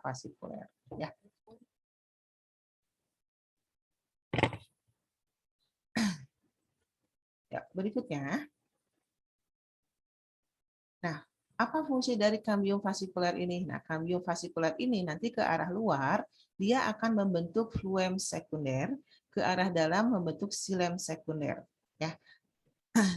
intrafasikuler. Ya. Ya, berikutnya. Nah, apa fungsi dari kambium fasikuler ini? Nah, kambium fasikuler ini nanti ke arah luar, dia akan membentuk fluem sekunder, ke arah dalam membentuk silem sekunder. Ya.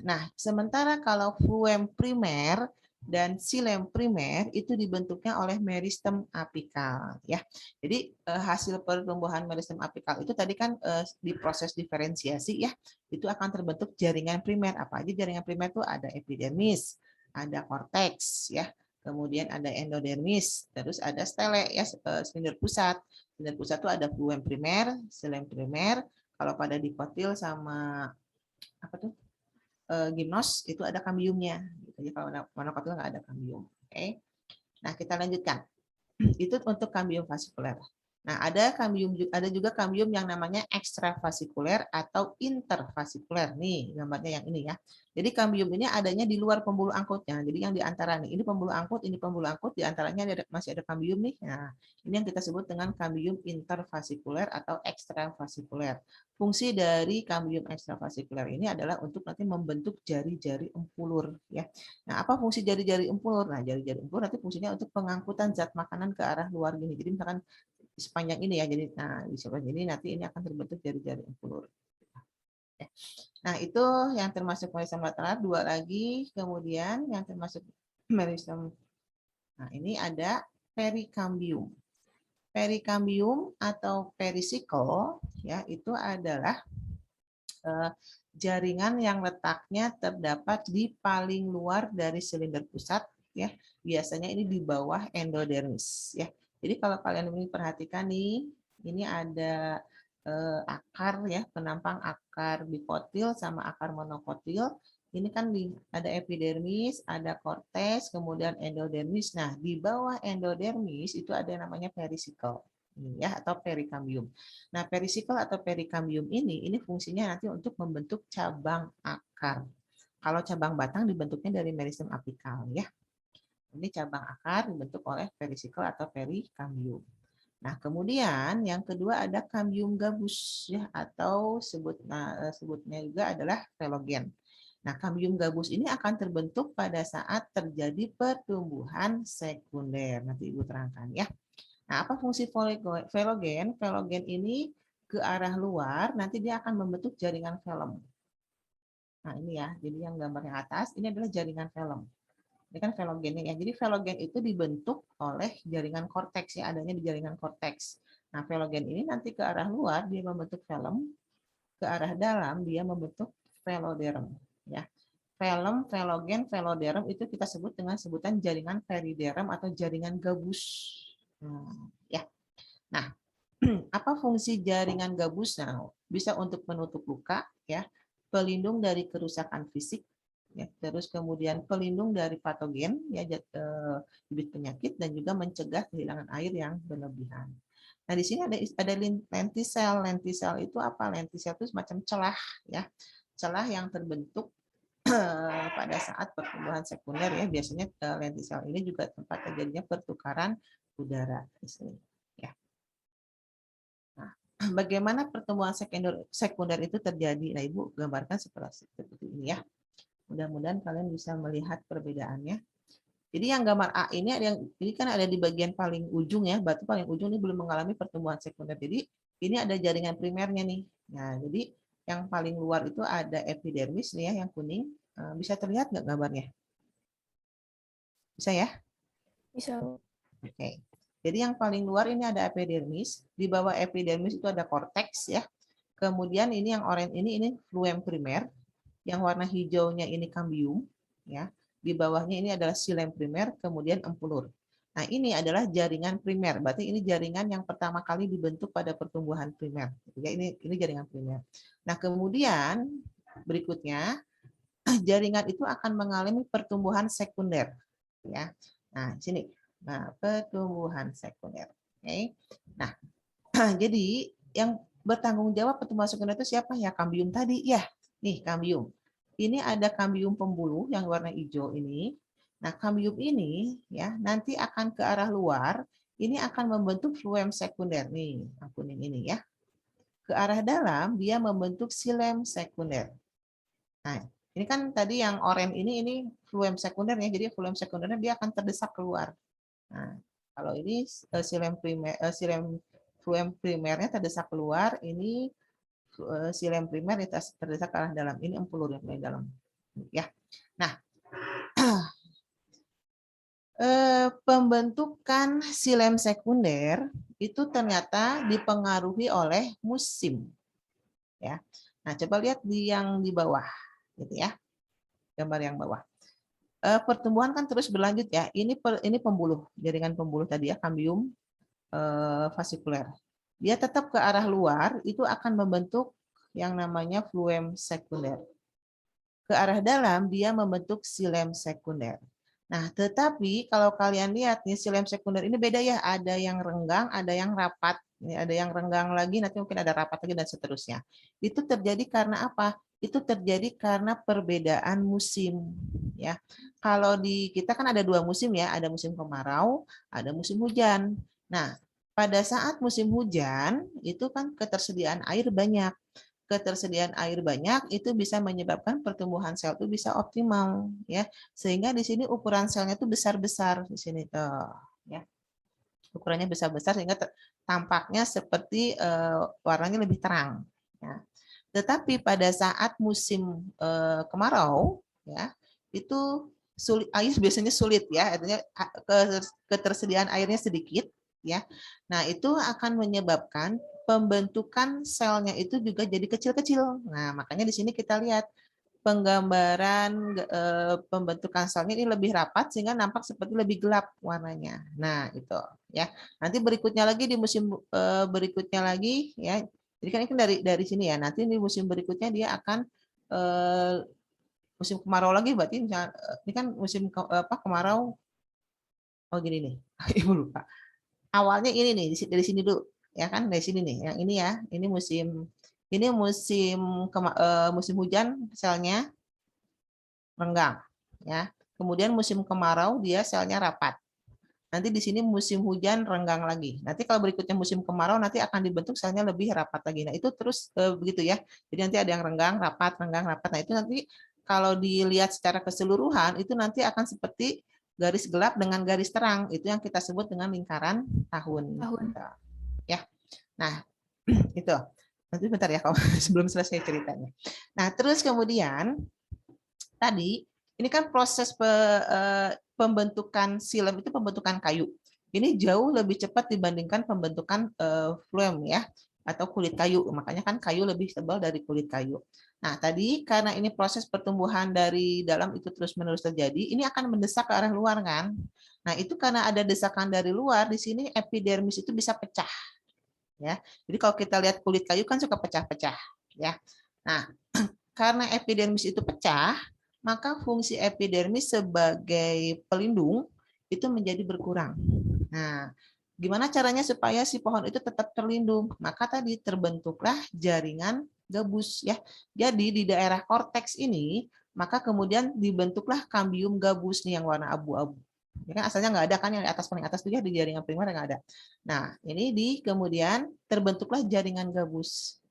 Nah, sementara kalau fluem primer dan silem primer itu dibentuknya oleh meristem apikal. Ya, jadi hasil pertumbuhan meristem apikal itu tadi kan di proses diferensiasi ya, itu akan terbentuk jaringan primer. Apa aja jaringan primer itu ada epidermis, ada korteks ya, kemudian ada endodermis, terus ada stele ya, silinder pusat. Silinder pusat itu ada fluem primer, silem primer. Kalau pada dikotil sama apa tuh gimnos itu ada kambiumnya. Jadi kalau monokotil nggak ada kambium. Oke. Nah kita lanjutkan. Itu untuk kambium fasikuler. Nah, ada juga kambium yang namanya ekstravasikuler atau intervasikuler. Nih, gambarnya yang ini ya. Jadi kambium ini adanya di luar pembuluh angkutnya. Jadi yang di antara nih, ini pembuluh angkut, ini pembuluh angkut, di antaranya masih ada kambium nih. Nah, ini yang kita sebut dengan kambium intervasikuler atau ekstravasikuler. Fungsi dari kambium ekstravasikuler ini adalah untuk nanti membentuk jari-jari empulur ya. Nah, apa fungsi jari-jari empulur? Nah, jari-jari empulur nanti fungsinya untuk pengangkutan zat makanan ke arah luar gini. Jadi misalkan sepanjang ini ya, jadi nah di sepanjang ini nanti ini akan terbentuk jari-jari empulur. Nah, itu yang termasuk meristem lateral, dua lagi, kemudian yang termasuk meristem. Nah, ini ada perikambium. Perikambium atau perisikl ya itu adalah jaringan yang letaknya terdapat di paling luar dari silinder pusat ya. Biasanya ini di bawah endodermis ya. Jadi kalau kalian ini perhatikan nih, ini ada akar ya, penampang akar dikotil sama akar monokotil. Ini kan ada epidermis, ada korteks, kemudian endodermis. Nah, di bawah endodermis itu ada yang namanya perisikl ya atau perikambium. Nah, perisikl atau perikambium ini fungsinya nanti untuk membentuk cabang akar. Kalau cabang batang dibentuknya dari meristem apikal ya. Ini cabang akar dibentuk oleh perisikl atau perikambium. Nah, kemudian yang kedua ada kambium gabus ya atau sebutnya juga adalah velogen. Nah, kambium gabus ini akan terbentuk pada saat terjadi pertumbuhan sekunder. Nanti Ibu terangkan ya. Nah, apa fungsi velogen? Velogen ini ke arah luar, nanti dia akan membentuk jaringan velum. Nah, ini ya, jadi yang gambar yang atas, ini adalah jaringan velum. Ini kan velogennya ya. Jadi velogen itu dibentuk oleh jaringan korteks ya, adanya di jaringan korteks. Nah, velogen ini nanti ke arah luar dia membentuk velum, ke arah dalam dia membentuk veloderm ya. Velum, velogen, veloderm itu kita sebut dengan sebutan jaringan periderm atau jaringan gabus. Ya. Nah, apa fungsi jaringan gabus? Nah, bisa untuk menutup luka ya, pelindung dari kerusakan fisik ya, terus kemudian pelindung dari patogen ya, bibit penyakit dan juga mencegah kehilangan air yang berlebihan. Nah, di sini ada lentisel. Lentisel itu apa? Lentisel itu semacam celah ya. Celah yang terbentuk pada saat pertumbuhan sekunder ya. Biasanya lentisel ini juga tempat terjadinya pertukaran udara di sini. Ya. Nah, bagaimana pertumbuhan sekunder itu terjadi? Nah, Ibu gambarkan seperti ini ya. Mudah-mudahan kalian bisa melihat perbedaannya. Jadi yang gambar A ini ada ini kan ada di bagian paling ujung ya, batu paling ujung ini belum mengalami pertumbuhan sekunder. Jadi ini ada jaringan primernya nih. Nah, jadi yang paling luar itu ada epidermis nih ya, yang kuning. Bisa terlihat nggak gambarnya? Bisa ya? Bisa. Oke. Jadi yang paling luar ini ada epidermis. Di bawah epidermis itu ada korteks ya. Kemudian ini yang oranye ini fluem primer. Yang warna hijaunya ini kambium ya. Di bawahnya ini adalah silem primer, kemudian empulur. Nah, ini adalah jaringan primer. Berarti ini jaringan yang pertama kali dibentuk pada pertumbuhan primer. Ya, ini jaringan primer. Nah, kemudian berikutnya jaringan itu akan mengalami pertumbuhan sekunder ya. Nah, sini. Nah, pertumbuhan sekunder. Oke. Nah, jadi yang bertanggung jawab pertumbuhan sekunder itu siapa ya? Kambium tadi ya. Nih, kambium. Ini ada kambium pembuluh yang warna hijau ini. Nah, kambium ini ya nanti akan ke arah luar. ini akan membentuk fluem sekunder nih, yang kuning ini ya. Ke arah dalam dia membentuk xilem sekunder. Nah, ini kan tadi yang oranye ini fluem sekundernya, jadi fluem sekundernya dia akan terdesak keluar. Nah, kalau ini xilem primer, fluem primernya terdesak keluar, ini xilem primer terdesak ke arah dalam. Ini empulur yang paling dalam. Ya. Nah, pembentukan xilem sekunder itu ternyata dipengaruhi oleh musim. Ya. Nah, coba lihat yang di bawah, gitu ya. Gambar yang bawah. Pertumbuhan kan terus berlanjut ya. Ini pembuluh, jaringan pembuluh tadi ya, kambium fasikuler. Dia tetap ke arah luar, itu akan membentuk yang namanya fluem sekunder. Ke arah dalam dia membentuk xilem sekunder. Nah, tetapi kalau kalian lihat nih xilem sekunder ini beda ya, ada yang renggang, ada yang rapat. Ada yang renggang lagi, nanti mungkin ada rapat lagi dan seterusnya. Itu terjadi karena apa? Itu terjadi karena perbedaan musim ya. Kalau di kita kan ada dua musim ya, ada musim kemarau, ada musim hujan. Nah, pada saat musim hujan itu kan ketersediaan air banyak. Ketersediaan air banyak itu bisa menyebabkan pertumbuhan sel itu bisa optimal ya. Sehingga di sini ukuran selnya itu besar-besar di sini tuh ya. Ukurannya besar-besar sehingga tampaknya seperti warnanya lebih terang ya. Tetapi pada saat musim kemarau ya, itu sulit, air biasanya sulit ya, artinya ketersediaan airnya sedikit ya. Nah, itu akan menyebabkan pembentukan selnya itu juga jadi kecil-kecil. Nah, makanya di sini kita lihat penggambaran pembentukan selnya ini lebih rapat sehingga nampak seperti lebih gelap warnanya. Nah, itu ya. Nanti berikutnya lagi di musim berikutnya lagi ya. Jadi kan ini dari sini ya. Nanti di musim berikutnya dia akan musim kemarau lagi berarti ini kan musim kemarau. Oh gini nih. Ibu lupa. Awalnya ini nih dari sini dulu ya kan, dari sini nih yang ini ya, ini musim musim hujan selnya renggang ya, kemudian musim kemarau dia selnya rapat, nanti di sini musim hujan renggang lagi, nanti kalau berikutnya musim kemarau nanti akan dibentuk selnya lebih rapat lagi. Nah itu terus begitu ya, jadi nanti ada yang renggang rapat. Nah itu nanti kalau dilihat secara keseluruhan itu nanti akan seperti garis gelap dengan garis terang, itu yang kita sebut dengan lingkaran tahun. Ya, nah itu. Nanti bentar ya kalau sebelum selesai ceritanya. Nah terus kemudian tadi ini kan proses pembentukan xilem itu pembentukan kayu. Ini jauh lebih cepat dibandingkan pembentukan phloem ya, atau kulit kayu. Makanya kan kayu lebih tebal dari kulit kayu. Nah, tadi karena ini proses pertumbuhan dari dalam itu terus-menerus terjadi, ini akan mendesak ke arah luar kan. Nah, itu karena ada desakan dari luar, di sini epidermis itu bisa pecah ya. Jadi kalau kita lihat kulit kayu kan suka pecah-pecah ya. Nah, karena epidermis itu pecah, maka fungsi epidermis sebagai pelindung itu menjadi berkurang. Nah, gimana caranya supaya si pohon itu tetap terlindung? Maka tadi terbentuklah jaringan gabus ya. Jadi di daerah korteks ini, maka kemudian dibentuklah kambium gabus nih yang warna abu-abu. Ya kan asalnya nggak ada kan, yang di atas paling atas itu ya di jaringan primer nggak ada. Nah, ini kemudian terbentuklah jaringan gabus.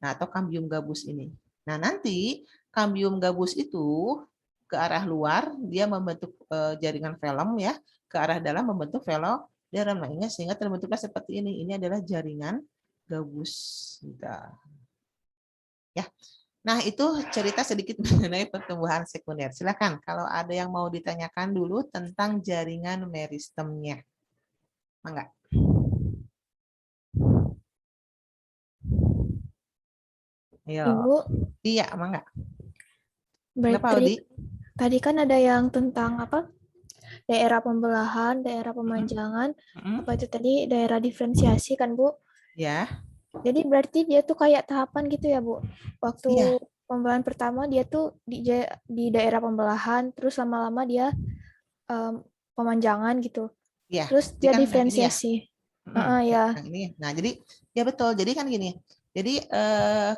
Nah, atau kambium gabus ini. Nah, nanti kambium gabus itu ke arah luar dia membentuk jaringan velum ya, ke arah dalam membentuk veloderm. Nah, sehingga terbentuklah seperti ini. Ini adalah jaringan gabus. Ya. Nah, itu cerita sedikit mengenai pertumbuhan sekunder. Silakan kalau ada yang mau ditanyakan dulu tentang jaringan meristemnya. Mangga. Ayo. Ibu, Iya, mangga. baik Kenapa, Audi? tadi kan ada yang tentang apa? Daerah pembelahan, daerah pemanjangan, apa itu tadi daerah diferensiasi kan, Bu? Ya. Jadi berarti dia tuh kayak tahapan gitu ya, Bu. Waktu Iya. pembelahan pertama dia tuh di daerah pembelahan, terus lama-lama dia pemanjangan gitu. Iya. Terus Jadi dia kan yang ini ya. diferensiasi. Ya. Yang ini. Nah, jadi ya betul. Jadi kan gini. Jadi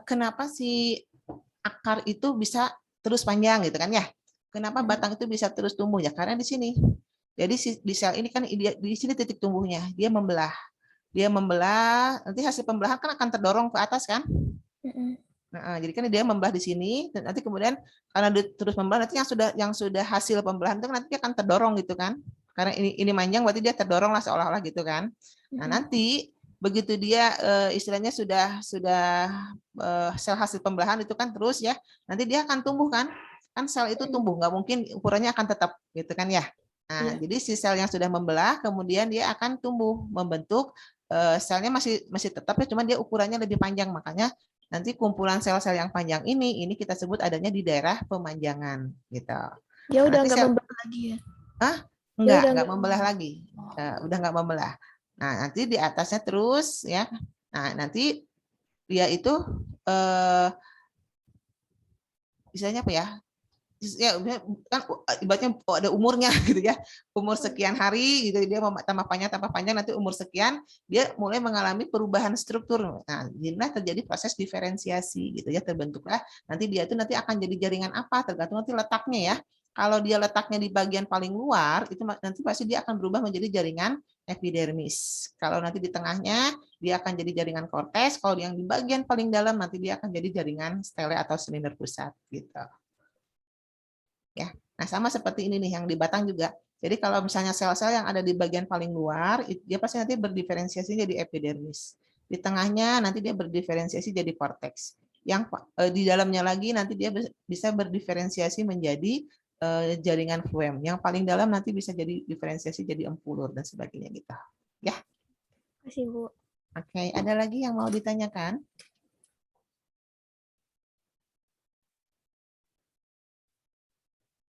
kenapa si akar itu bisa terus panjang gitu kan ya? Kenapa batang itu bisa terus tumbuh ya? Karena di sini. Jadi di sel ini kan di sini titik tumbuhnya, dia membelah, nanti hasil pembelahan kan akan terdorong ke atas kan. Nah, jadi kan dia membelah di sini, dan nanti kemudian karena dia terus membelah, nanti yang sudah hasil pembelahan itu nanti akan terdorong gitu kan. Karena ini manjang, berarti dia terdorong lah seolah-olah gitu kan. Nah, nanti begitu dia istilahnya sudah sel hasil pembelahan itu kan terus ya, nanti dia akan tumbuh kan. Kan sel itu tumbuh, nggak mungkin ukurannya akan tetap gitu kan ya. Nah, jadi si sel yang sudah membelah, kemudian dia akan tumbuh membentuk selnya masih tetap ya, cuman dia ukurannya lebih panjang, makanya nanti kumpulan sel-sel yang panjang ini kita sebut adanya di daerah pemanjangan gitu. Dia udah nanti nggak membelah lagi ya? Enggak membelah lagi. Udah nggak membelah. Nah, nanti di atasnya terus ya. Nah, nanti dia itu misalnya apa ya? Ya kan ibaratnya ada umurnya gitu ya, umur sekian hari gitu, dia tambah panjang nanti umur sekian dia mulai mengalami perubahan struktur. Nah, inilah terjadi proses diferensiasi gitu ya, terbentuklah nanti dia itu nanti akan jadi jaringan apa tergantung nanti letaknya ya. Kalau dia letaknya di bagian paling luar itu nanti pasti dia akan berubah menjadi jaringan epidermis. Kalau nanti di tengahnya dia akan jadi jaringan korteks, kalau yang di bagian paling dalam nanti dia akan jadi jaringan stele atau silinder pusat gitu. Ya. Nah, sama seperti ini nih yang di batang juga. Jadi kalau misalnya sel-sel yang ada di bagian paling luar, dia pasti nanti berdiferensiasi jadi epidermis. Di tengahnya nanti dia berdiferensiasi jadi korteks. Yang di dalamnya lagi nanti dia bisa berdiferensiasi menjadi jaringan phloem. Yang paling dalam nanti bisa jadi diferensiasi jadi empulur dan sebagainya gitu. Ya. Terima kasih, Bu. Oke, ada lagi yang mau ditanyakan?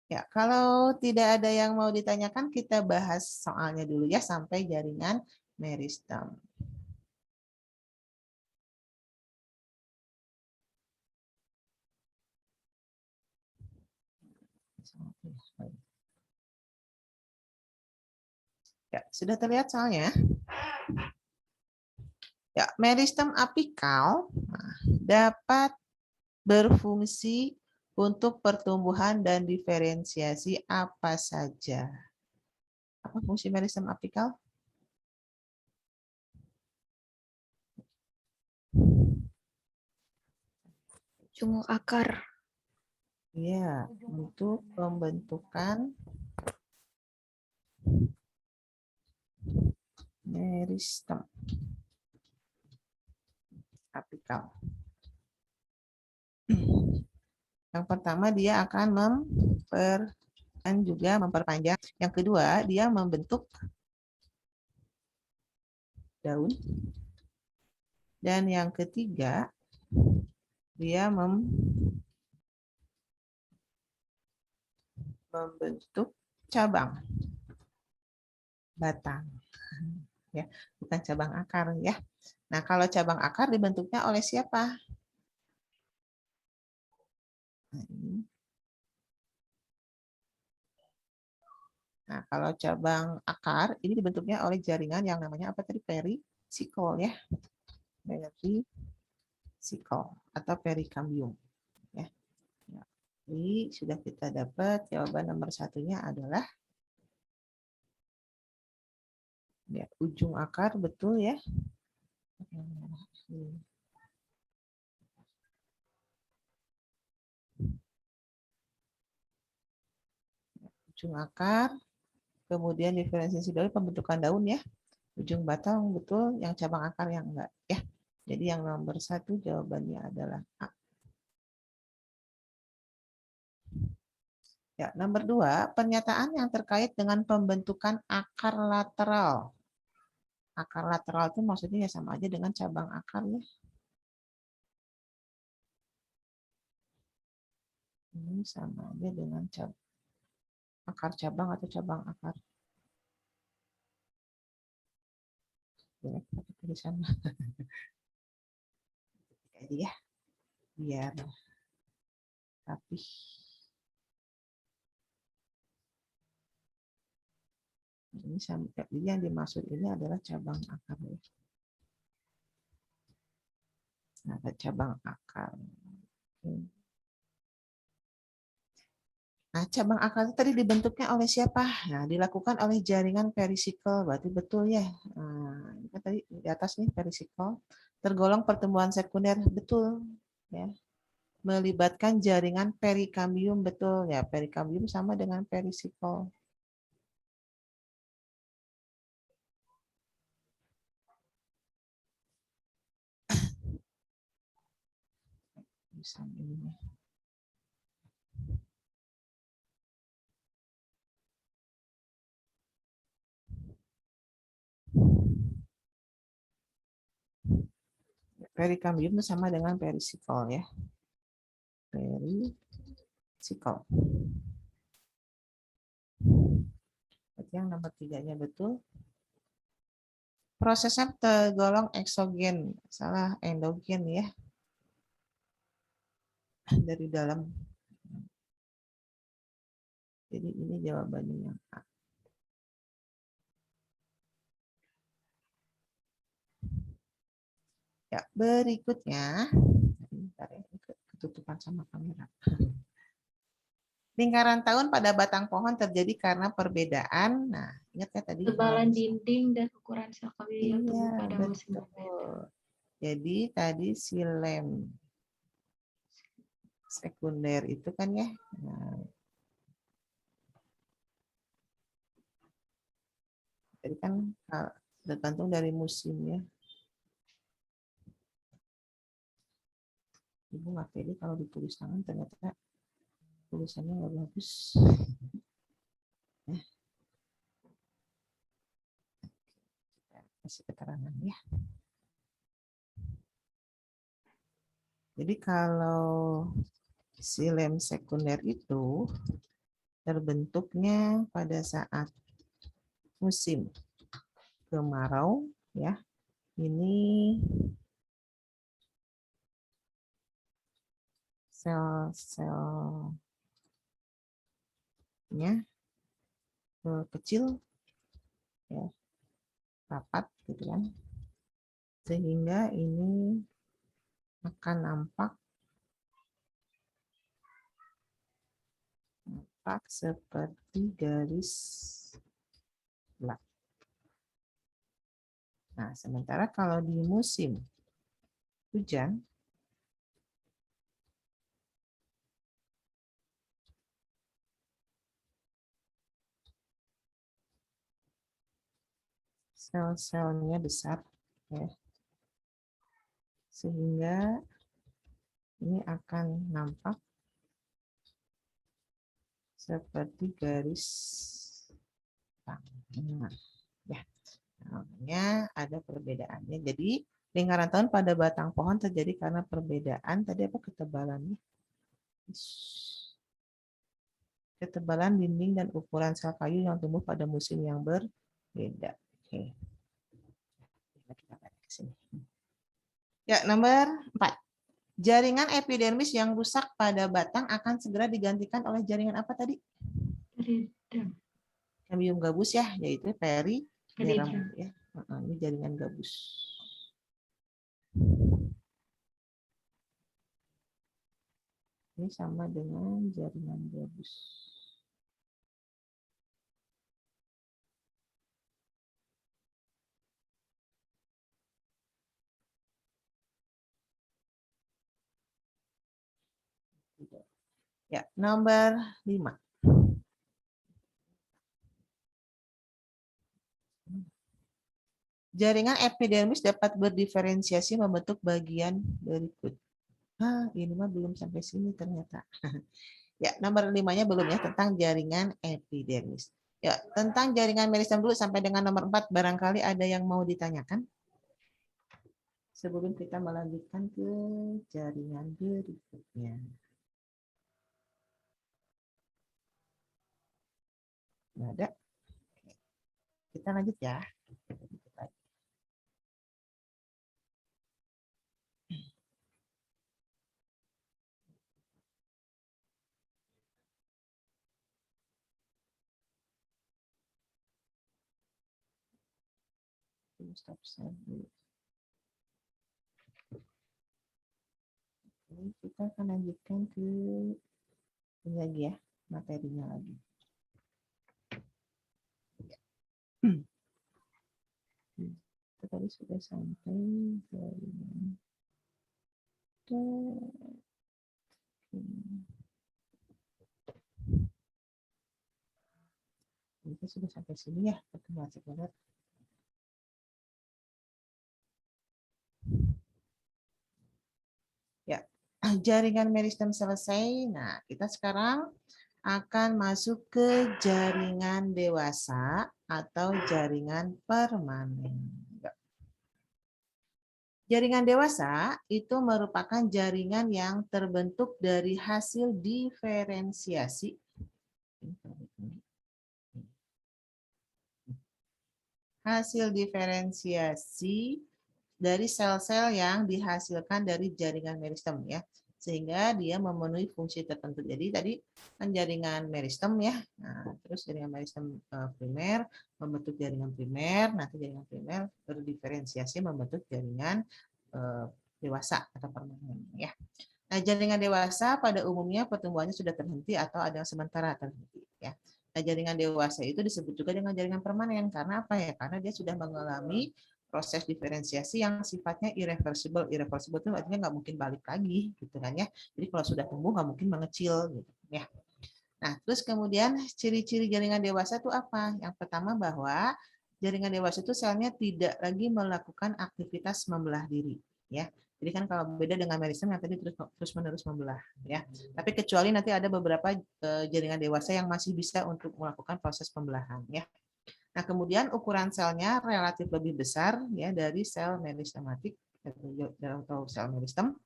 Ya, kalau tidak ada yang mau ditanyakan, kita bahas soalnya dulu ya sampai jaringan meristem. Ya, sudah terlihat soalnya. Ya, meristem apikal dapat berfungsi untuk pertumbuhan dan diferensiasi apa saja. Apa fungsi meristem apikal? Ujung akar. Ya, untuk pembentukan meristem apikal. Yang pertama dia akan memperpanjang. Yang kedua dia membentuk daun. Dan yang ketiga dia membentuk cabang batang. Ya, bukan cabang akar ya. Nah, kalau cabang akar dibentuknya oleh siapa? Nah, kalau cabang akar ini dibentuknya oleh jaringan yang namanya apa tadi? Perisikol ya. Perisikol atau perikambium ya. Jadi sudah kita dapat jawaban nomor satunya adalah ya, ujung akar betul ya. Ujung akar, kemudian diferensiasi dari pembentukan daun ya. Ujung batang betul, yang cabang akar yang enggak ya. Jadi yang nomor satu jawabannya adalah A. Ya, nomor 2, pernyataan yang terkait dengan pembentukan akar lateral. Akar lateral itu maksudnya ya sama aja dengan cabang akar ya. Ini sama aja dengan akar cabang atau cabang akar. Ya, pakai tulisan. Jadi ya, biar rapih. Ini sampai yang dimaksud ini adalah cabang akar. Nah, ada cabang akar. Nah, cabang akar itu tadi dibentuknya oleh siapa? Nah, dilakukan oleh jaringan perisikal, berarti betul ya. Nah, ini kan tadi di atas nih perisikal. Tergolong pertumbuhan sekunder, betul. Ya. Melibatkan jaringan perikambium, betul ya. Perikambium sama dengan perisikal. Bisa ini. Perikambium sama dengan perisikal ya. Perisikal. Berarti yang nomor 3-nya betul. Prosesnya tergolong eksogen, salah endogen ya. Dari dalam. Jadi ini jawabannya yang A. Ya, berikutnya. Bentar ya, ketutupan sama kamera. Lingkaran tahun pada batang pohon terjadi karena perbedaan. Nah, ingat ya tadi. Ketebalan dinding dan ukuran sel kayu yang tumbuh Iya, pada musim berbeda. betul. Jadi tadi silem sekunder itu kan ya. Nah, jadi kan tergantung dari musimnya. Ibu nggak pede kalau ditulis tangan ternyata tulisannya nggak bagus. Nah, kasih keterangan ya. Jadi kalau silem sekunder itu terbentuknya pada saat musim kemarau ya. Ini sel-selnya kecil ya, rapat gitu kan. Sehingga ini akan nampak seperti garis gelap. Nah, sementara kalau di musim hujan, sel-selnya besar, ya, sehingga ini akan nampak seperti garis tangan. Ya, namanya ada perbedaannya. Jadi lingkaran tahun pada batang pohon terjadi karena perbedaan tadi apa ketebalannya? Ketebalan dinding dan ukuran sel kayu yang tumbuh pada musim yang berbeda. Oke. Ya, nomor 4. Jaringan epidermis yang rusak pada batang akan segera digantikan oleh jaringan apa tadi? Cambium gabus ya, yaitu periderm ya. Ini jaringan gabus. Ini sama dengan jaringan gabus. Ya, nomor 5. Jaringan epidermis dapat berdiferensiasi membentuk bagian berikut. Ini mah belum sampai sini ternyata. Ya, nomor 5-nya belum ya, tentang jaringan epidermis. Ya, tentang jaringan meristem dulu sampai dengan nomor 4, barangkali ada yang mau ditanyakan? Sebelum kita melanjutkan ke jaringan berikutnya. Nggak ada? Kita lanjut ya. Stop dulu. Ini kita akan lanjutkan ke ini lagi ya. materinya lagi. Kita tadi sudah sampai kita sudah sampai sini ya pertemuan sekunder. Ya, jaringan meristem selesai. Nah, kita sekarang akan masuk ke jaringan dewasa atau jaringan permanen. Jaringan dewasa itu merupakan jaringan yang terbentuk dari hasil diferensiasi. Hasil diferensiasi dari sel-sel yang dihasilkan dari jaringan meristem ya, sehingga dia memenuhi fungsi tertentu. Jadi tadi kan jaringan meristem ya, nah, terus jaringan meristem primer membentuk jaringan primer, nanti jaringan primer berdiferensiasi membentuk jaringan dewasa atau permanen ya. Nah, jaringan dewasa pada umumnya pertumbuhannya sudah terhenti atau ada yang sementara terhenti ya. Nah, jaringan dewasa itu disebut juga dengan jaringan permanen karena apa ya? Karena dia sudah mengalami proses diferensiasi yang sifatnya irreversible. Irreversible itu artinya nggak mungkin balik lagi, gitu kan ya. Jadi kalau sudah tumbuh nggak mungkin mengecil, gitu ya. Nah, terus kemudian ciri-ciri jaringan dewasa itu apa? Yang pertama bahwa jaringan dewasa itu selnya tidak lagi melakukan aktivitas membelah diri, ya. Jadi kan kalau beda dengan meristem yang tadi terus-menerus membelah, ya. Tapi kecuali nanti ada beberapa jaringan dewasa yang masih bisa untuk melakukan proses pembelahan, ya. Nah, kemudian ukuran selnya relatif lebih besar ya dari sel meristematik atau sel meristem.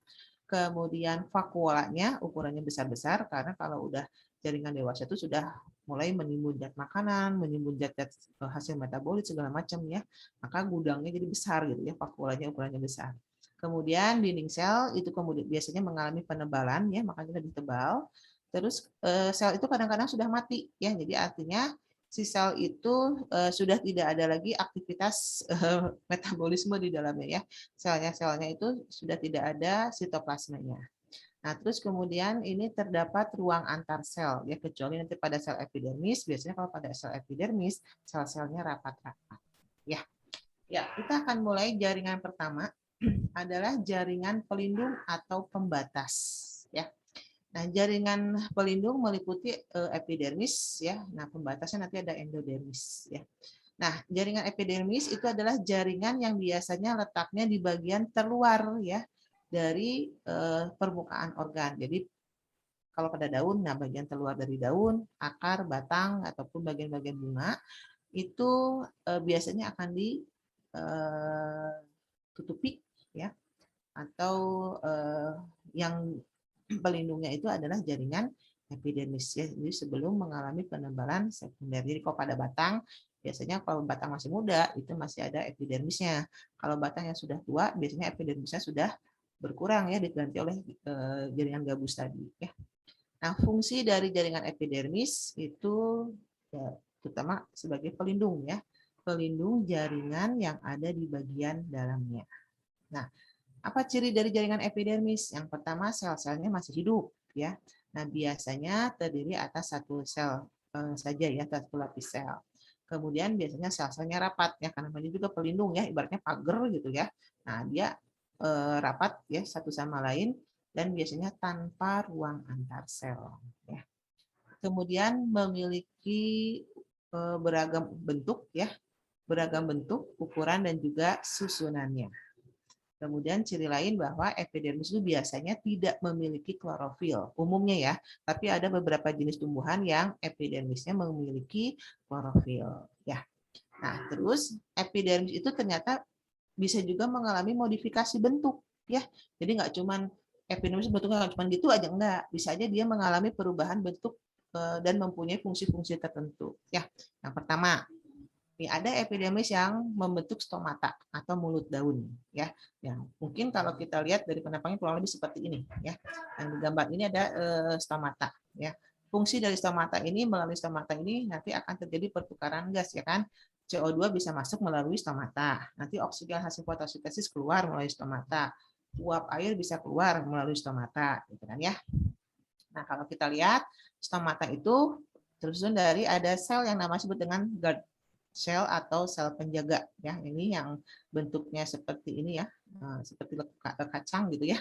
Kemudian vakuolanya ukurannya besar-besar karena kalau udah jaringan dewasa itu sudah mulai menimbun zat makanan, menimbun zat-zat hasil metabolit segala macam ya. Maka gudangnya jadi besar gitu ya, vakuolanya ukurannya besar. Kemudian dinding sel itu kemudian biasanya mengalami penebalan ya, makanya lebih tebal. Terus sel itu kadang-kadang sudah mati ya. Jadi artinya si sel itu sudah tidak ada lagi aktivitas metabolisme di dalamnya ya. Selnya itu sudah tidak ada sitoplasmanya. Nah, terus kemudian ini terdapat ruang antar sel ya, kecuali nanti pada sel epidermis. Biasanya kalau pada sel epidermis sel-selnya rapat-rapat. Ya. Ya, kita akan mulai jaringan pertama adalah jaringan pelindung atau pembatas ya. Nah, jaringan pelindung meliputi epidermis ya. Nah, pembatasnya nanti ada endodermis ya. Nah, jaringan epidermis itu adalah jaringan yang biasanya letaknya di bagian terluar ya dari permukaan organ. Jadi kalau pada daun, nah bagian terluar dari daun, akar, batang ataupun bagian-bagian bunga itu biasanya akan ditutupi ya, atau yang pelindungnya itu adalah jaringan epidermis ya. Jadi sebelum mengalami penebalan sekunder. Jadi kalau pada batang biasanya kalau batang masih muda itu masih ada epidermisnya. Kalau batang yang sudah tua biasanya epidermisnya sudah berkurang ya, diganti oleh jaringan gabus tadi ya. Nah, fungsi dari jaringan epidermis itu ya, terutama sebagai pelindung ya. Pelindung jaringan yang ada di bagian dalamnya. Nah, apa ciri dari jaringan epidermis? Yang pertama, sel-selnya masih hidup ya. Nah, biasanya terdiri atas satu sel saja ya, satu lapis sel. Kemudian biasanya sel-selnya rapat ya, karena ini juga pelindung ya, ibaratnya pagar gitu ya. Nah, dia rapat ya satu sama lain dan biasanya tanpa ruang antar sel ya. Kemudian memiliki beragam bentuk ya, beragam bentuk, ukuran dan juga susunannya. Kemudian ciri lain bahwa epidermis itu biasanya tidak memiliki klorofil umumnya ya, tapi ada beberapa jenis tumbuhan yang epidermisnya memiliki klorofil ya. Nah, terus epidermis itu ternyata bisa juga mengalami modifikasi bentuk ya. Jadi nggak cuman epidermis bentuknya nggak cuman gitu aja, enggak. Bisa aja dia mengalami perubahan bentuk dan mempunyai fungsi-fungsi tertentu ya. Yang pertama, ada epidermis yang membentuk stomata atau mulut daun ya. Yang mungkin kalau kita lihat dari penampaknya kurang lebih seperti ini ya. Yang di gambar ini ada stomata ya. Fungsi dari stomata ini, melalui stomata ini nanti akan terjadi pertukaran gas ya kan. CO2 bisa masuk melalui stomata. Nanti oksigen hasil fotosintesis keluar melalui stomata. Uap air bisa keluar melalui stomata gitu kan ya. Nah, kalau kita lihat stomata itu tersusun dari ada sel yang namanya disebut dengan guard sel atau sel penjaga ya. Ini yang bentuknya seperti ini ya, seperti kacang gitu ya.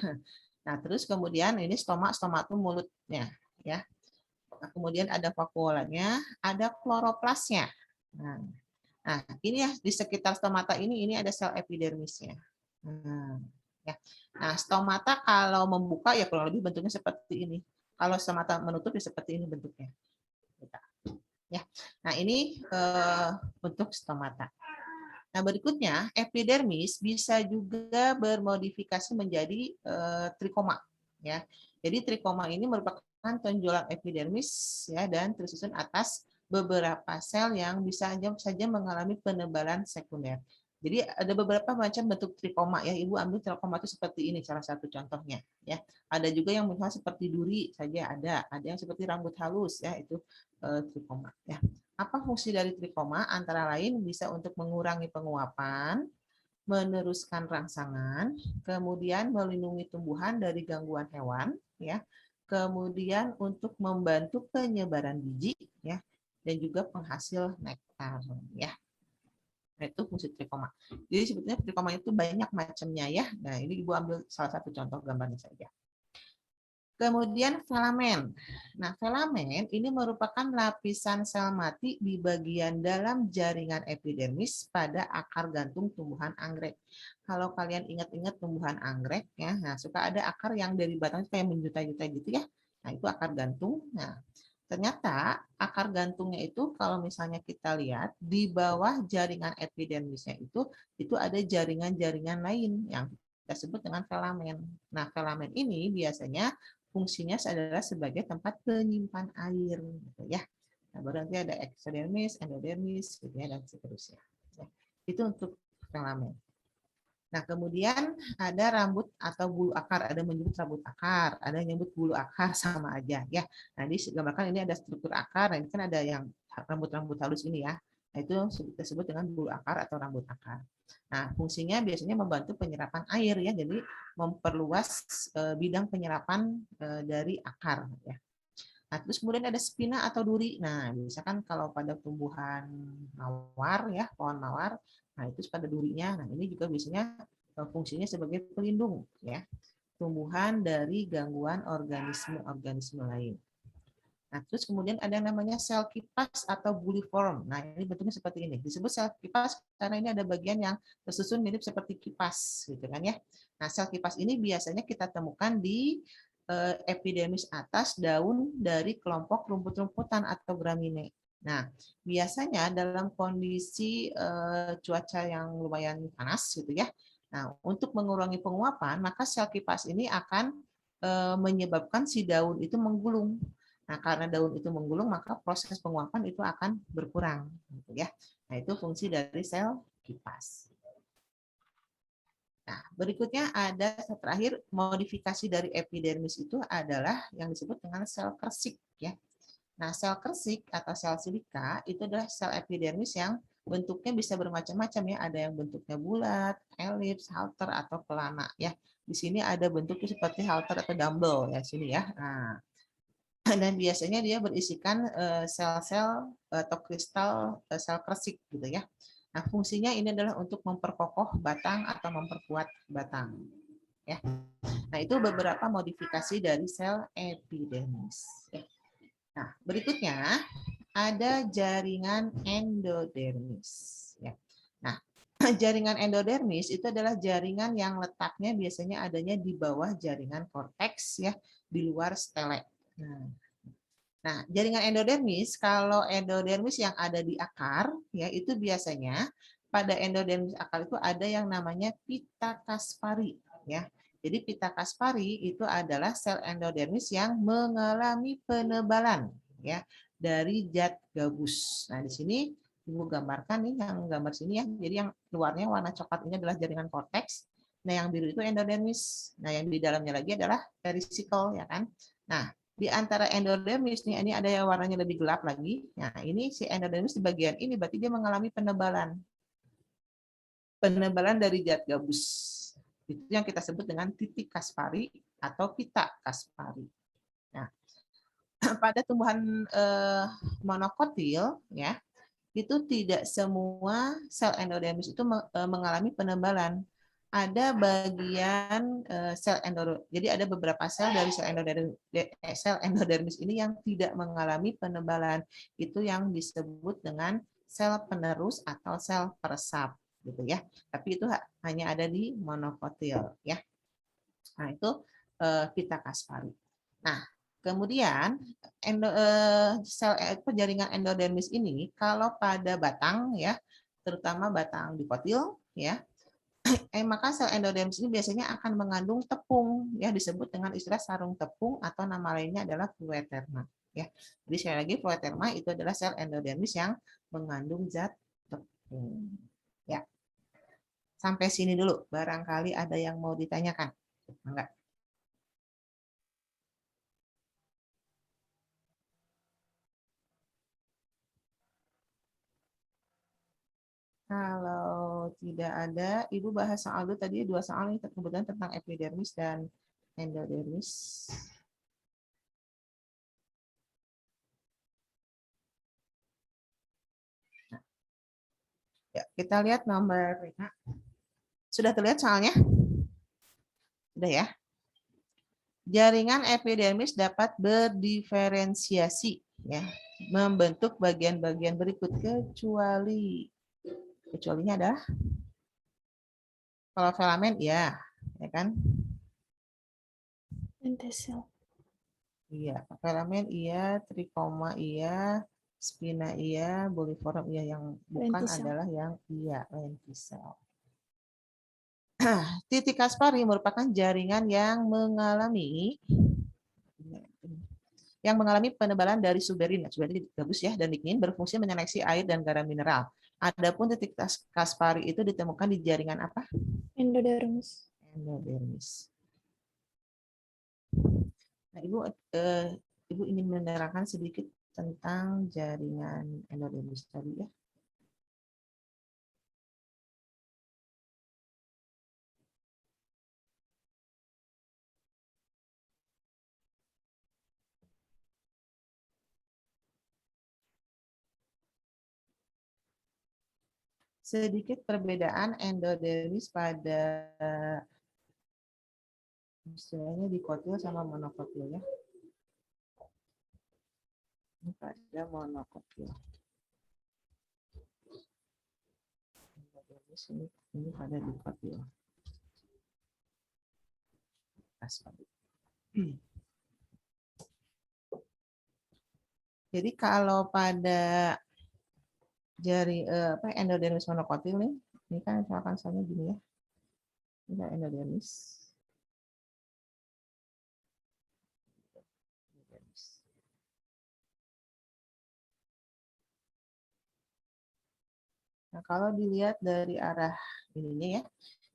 Nah, terus kemudian ini stoma itu mulutnya ya. Nah, kemudian ada vakuolanya, ada kloroplasnya. Nah, ini ya di sekitar stomata ini ada sel epidermisnya. Ya. Nah, stomata kalau membuka ya kurang lebih bentuknya seperti ini. Kalau stomata menutup ya seperti ini bentuknya. Ya. Nah, ini bentuk stomata. Nah, berikutnya epidermis bisa juga bermodifikasi menjadi trikoma ya. Jadi trikoma ini merupakan tonjolan epidermis ya dan tersusun atas beberapa sel yang bisa saja mengalami penebalan sekunder. Jadi ada beberapa macam bentuk trikoma ya. Ibu ambil trikoma itu seperti ini salah satu contohnya ya. Ada juga yang misalnya seperti duri saja ada yang seperti rambut halus ya itu trikoma ya. Apa fungsi dari trikoma? Antara lain bisa untuk mengurangi penguapan, meneruskan rangsangan, kemudian melindungi tumbuhan dari gangguan hewan, ya, kemudian untuk membantu penyebaran biji, ya, dan juga penghasil nektar, ya. Nah, itu fungsi trikoma. Jadi sebetulnya trikoma itu banyak macamnya ya. Nah, ini Ibu ambil salah satu contoh gambarnya saja. Kemudian filamen. Nah, filamen ini merupakan lapisan sel mati di bagian dalam jaringan epidermis pada akar gantung tumbuhan anggrek. Kalau kalian ingat-ingat tumbuhan anggrek ya, nah suka ada akar yang dari batang kayak menjuta-juta gitu ya. Nah, itu akar gantung. Nah, ternyata akar gantungnya itu kalau misalnya kita lihat di bawah jaringan epidermisnya itu ada jaringan-jaringan lain yang kita sebut dengan filamen. Nah, filamen ini biasanya fungsinya adalah sebagai tempat penyimpan air, gitu ya. Nah, baru nanti ada eksodermis, endodermis, gitu ya, dan seterusnya. Ya, itu untuk filamen. Nah, kemudian ada rambut atau bulu akar, ada menyebut rambut akar, ada yang menyebut bulu akar sama aja, ya. Nah, digambarkan ini ada struktur akar, nah ini kan ada yang rambut-rambut halus ini ya. Nah, itu kita sebut dengan bulu akar atau rambut akar. Nah, fungsinya biasanya membantu penyerapan air ya, jadi memperluas bidang penyerapan dari akar ya. Nah, terus kemudian ada spina atau duri. Nah, misalkan kalau pada tumbuhan mawar ya, pohon mawar, nah itu pada durinya. Nah, ini juga biasanya fungsinya sebagai pelindung ya, tumbuhan dari gangguan organisme-organisme lain. Nah, terus kemudian ada yang namanya sel kipas atau buliform. Nah, ini bentuknya seperti ini. Disebut sel kipas karena ini ada bagian yang tersusun mirip seperti kipas, gitu kan ya. Nah, sel kipas ini biasanya kita temukan di epidermis atas daun dari kelompok rumput-rumputan atau gramine. Nah, biasanya dalam kondisi cuaca yang lumayan panas, gitu ya. Nah, untuk mengurangi penguapan, maka sel kipas ini akan menyebabkan si daun itu menggulung. Nah, karena daun itu menggulung, maka proses penguapan itu akan berkurang, gitu ya. Nah, itu fungsi dari sel kipas. Nah, berikutnya ada terakhir modifikasi dari epidermis itu adalah yang disebut dengan sel kersik, ya. Nah, sel kersik atau sel silika itu adalah sel epidermis yang bentuknya bisa bermacam-macam ya. Ada yang bentuknya bulat, elips, halter atau pelana ya. Di sini ada bentuknya seperti halter atau dumbbell ya sini ya. Nah, dan biasanya dia berisikan sel-sel atau kristal sel kersik gitu ya. Nah, fungsinya ini adalah untuk memperkokoh batang atau memperkuat batang. Ya. Nah, itu beberapa modifikasi dari sel epidermis. Nah, berikutnya ada jaringan endodermis. Ya. Nah, jaringan endodermis itu adalah jaringan yang letaknya biasanya adanya di bawah jaringan korteks ya, di luar stele. Nah, jaringan endodermis, kalau endodermis yang ada di akar, ya itu biasanya pada endodermis akar itu ada yang namanya pita kaspari, ya. Jadi pita kaspari itu adalah sel endodermis yang mengalami penebalan, ya, dari zat gabus. Nah, di sini Ibu gambarkan nih yang gambar sini ya. Jadi yang luarnya warna coklat ini adalah jaringan korteks. Nah, yang biru itu endodermis. Nah, yang di dalamnya lagi adalah perisikel, ya kan. Nah, di antara endodermis nih, ini ada yang warnanya lebih gelap lagi. Nah, ini si endodermis di bagian ini berarti dia mengalami penebalan. Penebalan dari zat gabus. Itu yang kita sebut dengan titik Kaspari atau pita Kaspari. Nah, pada tumbuhan monokotil ya, itu tidak semua sel endodermis itu mengalami penebalan. Ada bagian sel endodermis. Jadi ada beberapa sel dari sel endodermis ini yang tidak mengalami penebalan. Itu yang disebut dengan sel penerus atau sel peresap gitu ya. Tapi itu hanya ada di monokotil ya. Nah, itu Pitta Caspari. Nah, kemudian sel jaringan endodermis ini kalau pada batang ya, terutama batang dikotil ya, maka sel endodermis ini biasanya akan mengandung tepung ya, disebut dengan istilah sarung tepung atau nama lainnya adalah fluoterma ya. Jadi sekali lagi fluoterma itu adalah sel endodermis yang mengandung zat tepung. Ya. Sampai sini dulu, barangkali ada yang mau ditanyakan. Enggak. Kalau tidak ada, Ibu bahas soal dulu tadi 2 soal ini kebetulan tentang epidermis dan endodermis. Nah, ya, kita lihat nomor 5. Sudah terlihat soalnya? Sudah ya. Jaringan epidermis dapat berdiferensiasi ya, membentuk bagian-bagian berikut kecualinya adalah kalau filamen ya kan? Lentisel. Iya, filamen iya, trikoma iya, spina iya, boliform iya, yang bukan Lentisel. adalah yang iya, lentisel. Titik Caspari merupakan jaringan yang mengalami penebalan dari suberin, gabus ya, dan lignin berfungsi menyeleksi air dan garam mineral. Adapun titik Caspari itu ditemukan di jaringan apa? Endodermis. Endodermis. Nah, Ibu ingin menerangkan sedikit tentang jaringan endodermis tadi ya. Sedikit perbedaan endodermis pada istilahnya dikotil sama monokotil ya. Ini pada monokotil. Endodermis ini pada dikotil. Jadi kalau pada endodermis monokotil nih, ini kan misalkan soalnya gini ya. Ini endodermis. Nah, kalau dilihat dari arah ininya ya.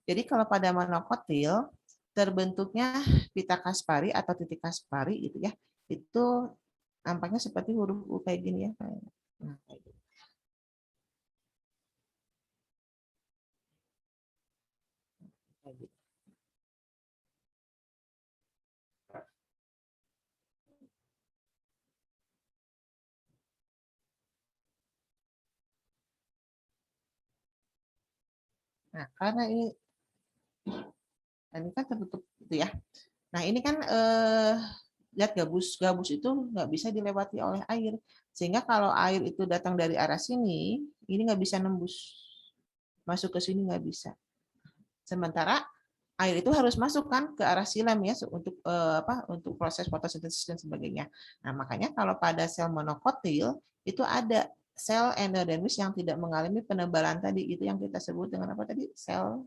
Jadi kalau pada monokotil terbentuknya Pitta Caspari atau titik Caspari gitu ya. Itu nampaknya seperti huruf U kayak gini ya. Nah, kayak gitu. Nah, karena ini kan tertutup gitu ya. Nah, ini kan lihat gabus itu nggak bisa dilewati oleh air. Sehingga kalau air itu datang dari arah sini, ini nggak bisa nembus. Masuk ke sini nggak bisa. Sementara air itu harus masuk kan ke arah silam ya untuk proses fotosintesis dan sebagainya. Nah, makanya kalau pada sel monokotil itu ada sel endodermis yang tidak mengalami penebalan tadi, itu yang kita sebut dengan apa tadi? Sel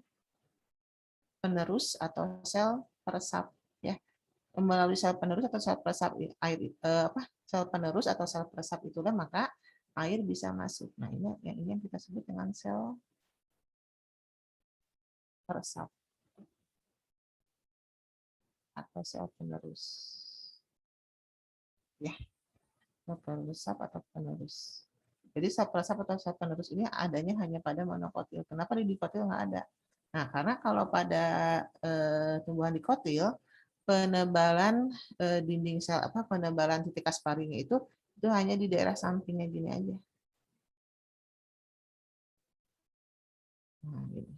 penerus atau sel peresap ya. Melalui sel penerus atau sel peresap sel penerus atau sel peresap itulah maka air bisa masuk. Nah, ini yang kita sebut dengan sel peresap atau sel penerus. Ya, peresap atau penerus. Jadi sel peresap atau sel penerus ini adanya hanya pada monokotil. Kenapa di dikotil nggak ada? Nah, karena kalau pada tumbuhan dikotil, penebalan dinding sel penebalan titik Kasparinya itu hanya di daerah sampingnya gini aja. Nah, gini.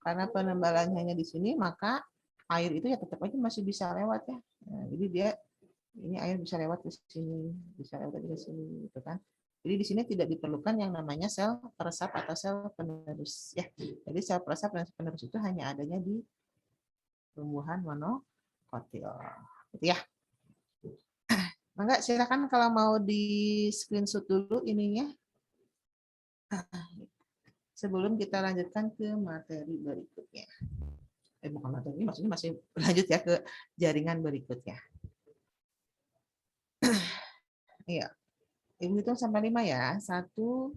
Karena penebalannya hanya di sini, maka air itu ya tetap aja masih bisa lewat ya. Nah, jadi dia ini air bisa lewat ke sini, bisa lewat ke sini, gitu kan. Jadi di sini tidak diperlukan yang namanya sel peresap atau sel penerus ya. Jadi sel peresap dan penerus itu hanya adanya di tumbuhan monokotil. Gitu ya. Mangga silakan kalau mau di screenshot dulu ininya. Sebelum kita lanjutkan ke materi berikutnya. Bukan materi, maksudnya masih lanjut ya ke jaringan berikutnya. Iya. Ibu hitung sampai 5 ya. 1, 2,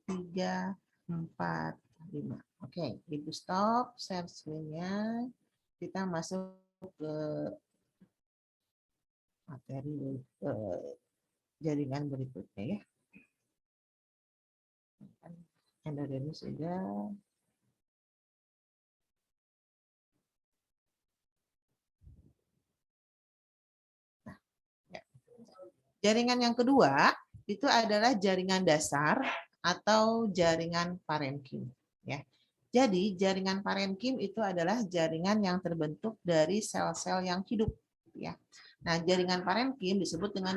3, 4, 5. Oke, Ibu stop share screen-nya. Kita masuk ke materi jaringan berikutnya ya. Endodermis sudah. Nah, ya. Jaringan yang kedua itu adalah jaringan dasar atau jaringan parenkim ya. Jadi jaringan parenkim itu adalah jaringan yang terbentuk dari sel-sel yang hidup ya. Nah, jaringan parenkim disebut dengan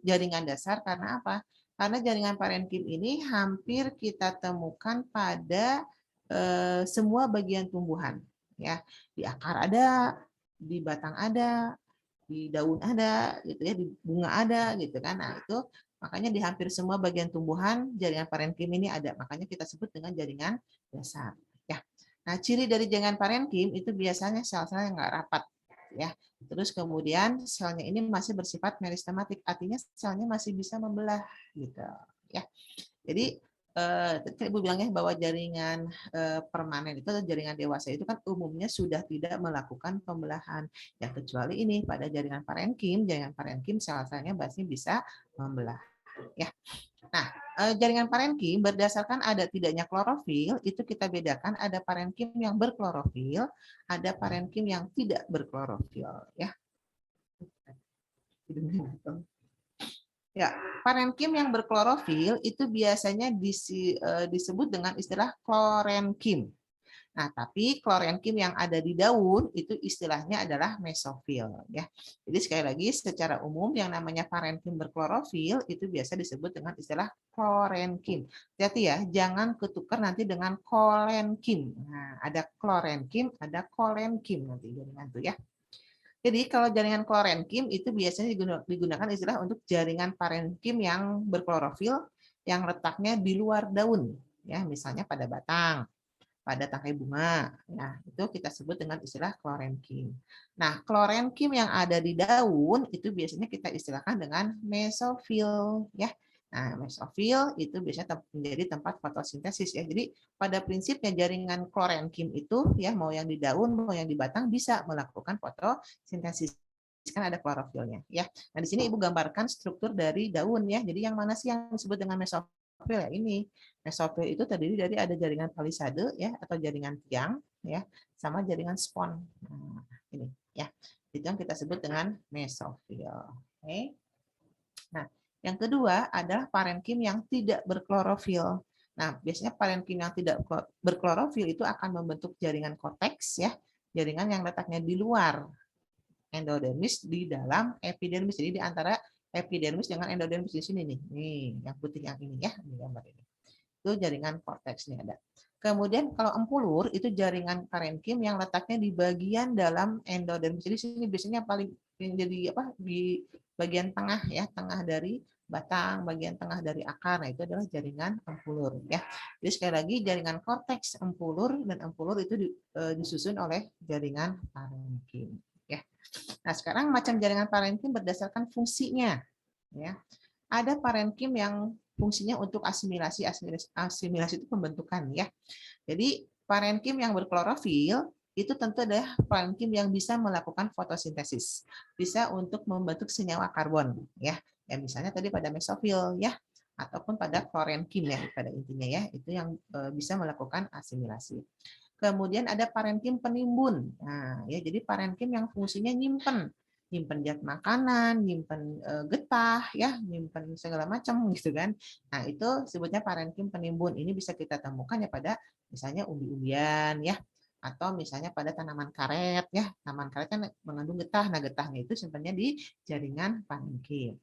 jaringan dasar karena apa? Karena jaringan parenkim ini hampir kita temukan pada semua bagian tumbuhan ya. Di akar ada, di batang ada, di daun ada gitu ya, di bunga ada gitu kan. Nah, itu makanya di hampir semua bagian tumbuhan jaringan parenkim ini ada. Makanya kita sebut dengan jaringan dasar ya. Nah, ciri dari jaringan parenkim itu biasanya sel-sel yang enggak rapat ya. Terus kemudian selnya ini masih bersifat meristematik, artinya selnya masih bisa membelah gitu ya. Jadi Ibu bilangnya bahwa jaringan permanen itu atau jaringan dewasa itu kan umumnya sudah tidak melakukan pembelahan. Ya kecuali ini pada jaringan parenkim sel-selnya masih bisa membelah. Ya. Nah, jaringan parenkim berdasarkan ada tidaknya klorofil itu kita bedakan ada parenkim yang berklorofil, ada parenkim yang tidak berklorofil. Ya. Ya, parenkim yang berklorofil itu biasanya disebut dengan istilah klorenkim. Nah, tapi klorenkim yang ada di daun itu istilahnya adalah mesofil ya. Jadi sekali lagi secara umum yang namanya parenkim berklorofil itu biasa disebut dengan istilah klorenkim. Hati-hati ya, jangan ketukar nanti dengan kolenkim. Nah, ada klorenkim, ada kolenkim nanti jaringan itu ya. Jadi kalau jaringan klorenkim itu biasanya digunakan istilah untuk jaringan parenkim yang berklorofil yang letaknya di luar daun, ya misalnya pada batang, pada tangkai bunga, ya itu kita sebut dengan istilah klorenkim. Nah klorenkim yang ada di daun itu biasanya kita istilahkan dengan mesofil, ya. Nah, mesofil itu biasanya menjadi tempat fotosintesis ya. Jadi pada prinsipnya jaringan klorenkim itu ya mau yang di daun mau yang di batang bisa melakukan fotosintesis kan ada klorofilnya ya. Nah, di sini Ibu gambarkan struktur dari daun ya. Jadi yang mana sih yang disebut dengan mesofil ya ini. Mesofil itu terdiri dari ada jaringan palisade ya atau jaringan tiang ya sama jaringan spon. Nah, ini ya. Itu yang kita sebut dengan mesofil. Oke. Nah, yang kedua adalah parenkim yang tidak berklorofil. Nah, biasanya parenkim yang tidak berklorofil itu akan membentuk jaringan korteks ya, jaringan yang letaknya di luar endodermis di dalam epidermis. Jadi di antara epidermis dengan endodermis di sini nih. Nih, yang putih yang ini ya, ini gambar ini. Itu jaringan korteks nih ada. Kemudian kalau empulur itu jaringan parenkim yang letaknya di bagian dalam endodermis. Jadi sini biasanya paling jadi apa di bagian tengah ya, tengah dari batang, bagian tengah dari akar. Nah, itu adalah jaringan empulur ya. Jadi sekali lagi jaringan korteks, empulur dan empulur itu disusun oleh jaringan parenkim ya. Nah, sekarang macam jaringan parenkim berdasarkan fungsinya ya. Ada parenkim yang fungsinya untuk asimilasi itu pembentukan ya. Jadi parenkim yang berklorofil itu tentu adalah parenkim yang bisa melakukan fotosintesis, bisa untuk membentuk senyawa karbon ya. Ya misalnya tadi pada mesofil ya, ataupun pada klorenkim ya pada intinya ya, itu yang bisa melakukan asimilasi. Kemudian ada parenkim penimbun. Nah, ya jadi parenkim yang fungsinya nyimpen zat makanan, nyimpen getah ya, nyimpen segala macam gitu kan. Nah, itu sebutnya parenkim penimbun. Ini bisa kita temukan ya pada misalnya umbi-umbian ya, atau misalnya pada tanaman karet ya. Tanaman karet kan mengandung getah. Nah, getahnya itu simpannya di jaringan parenkim.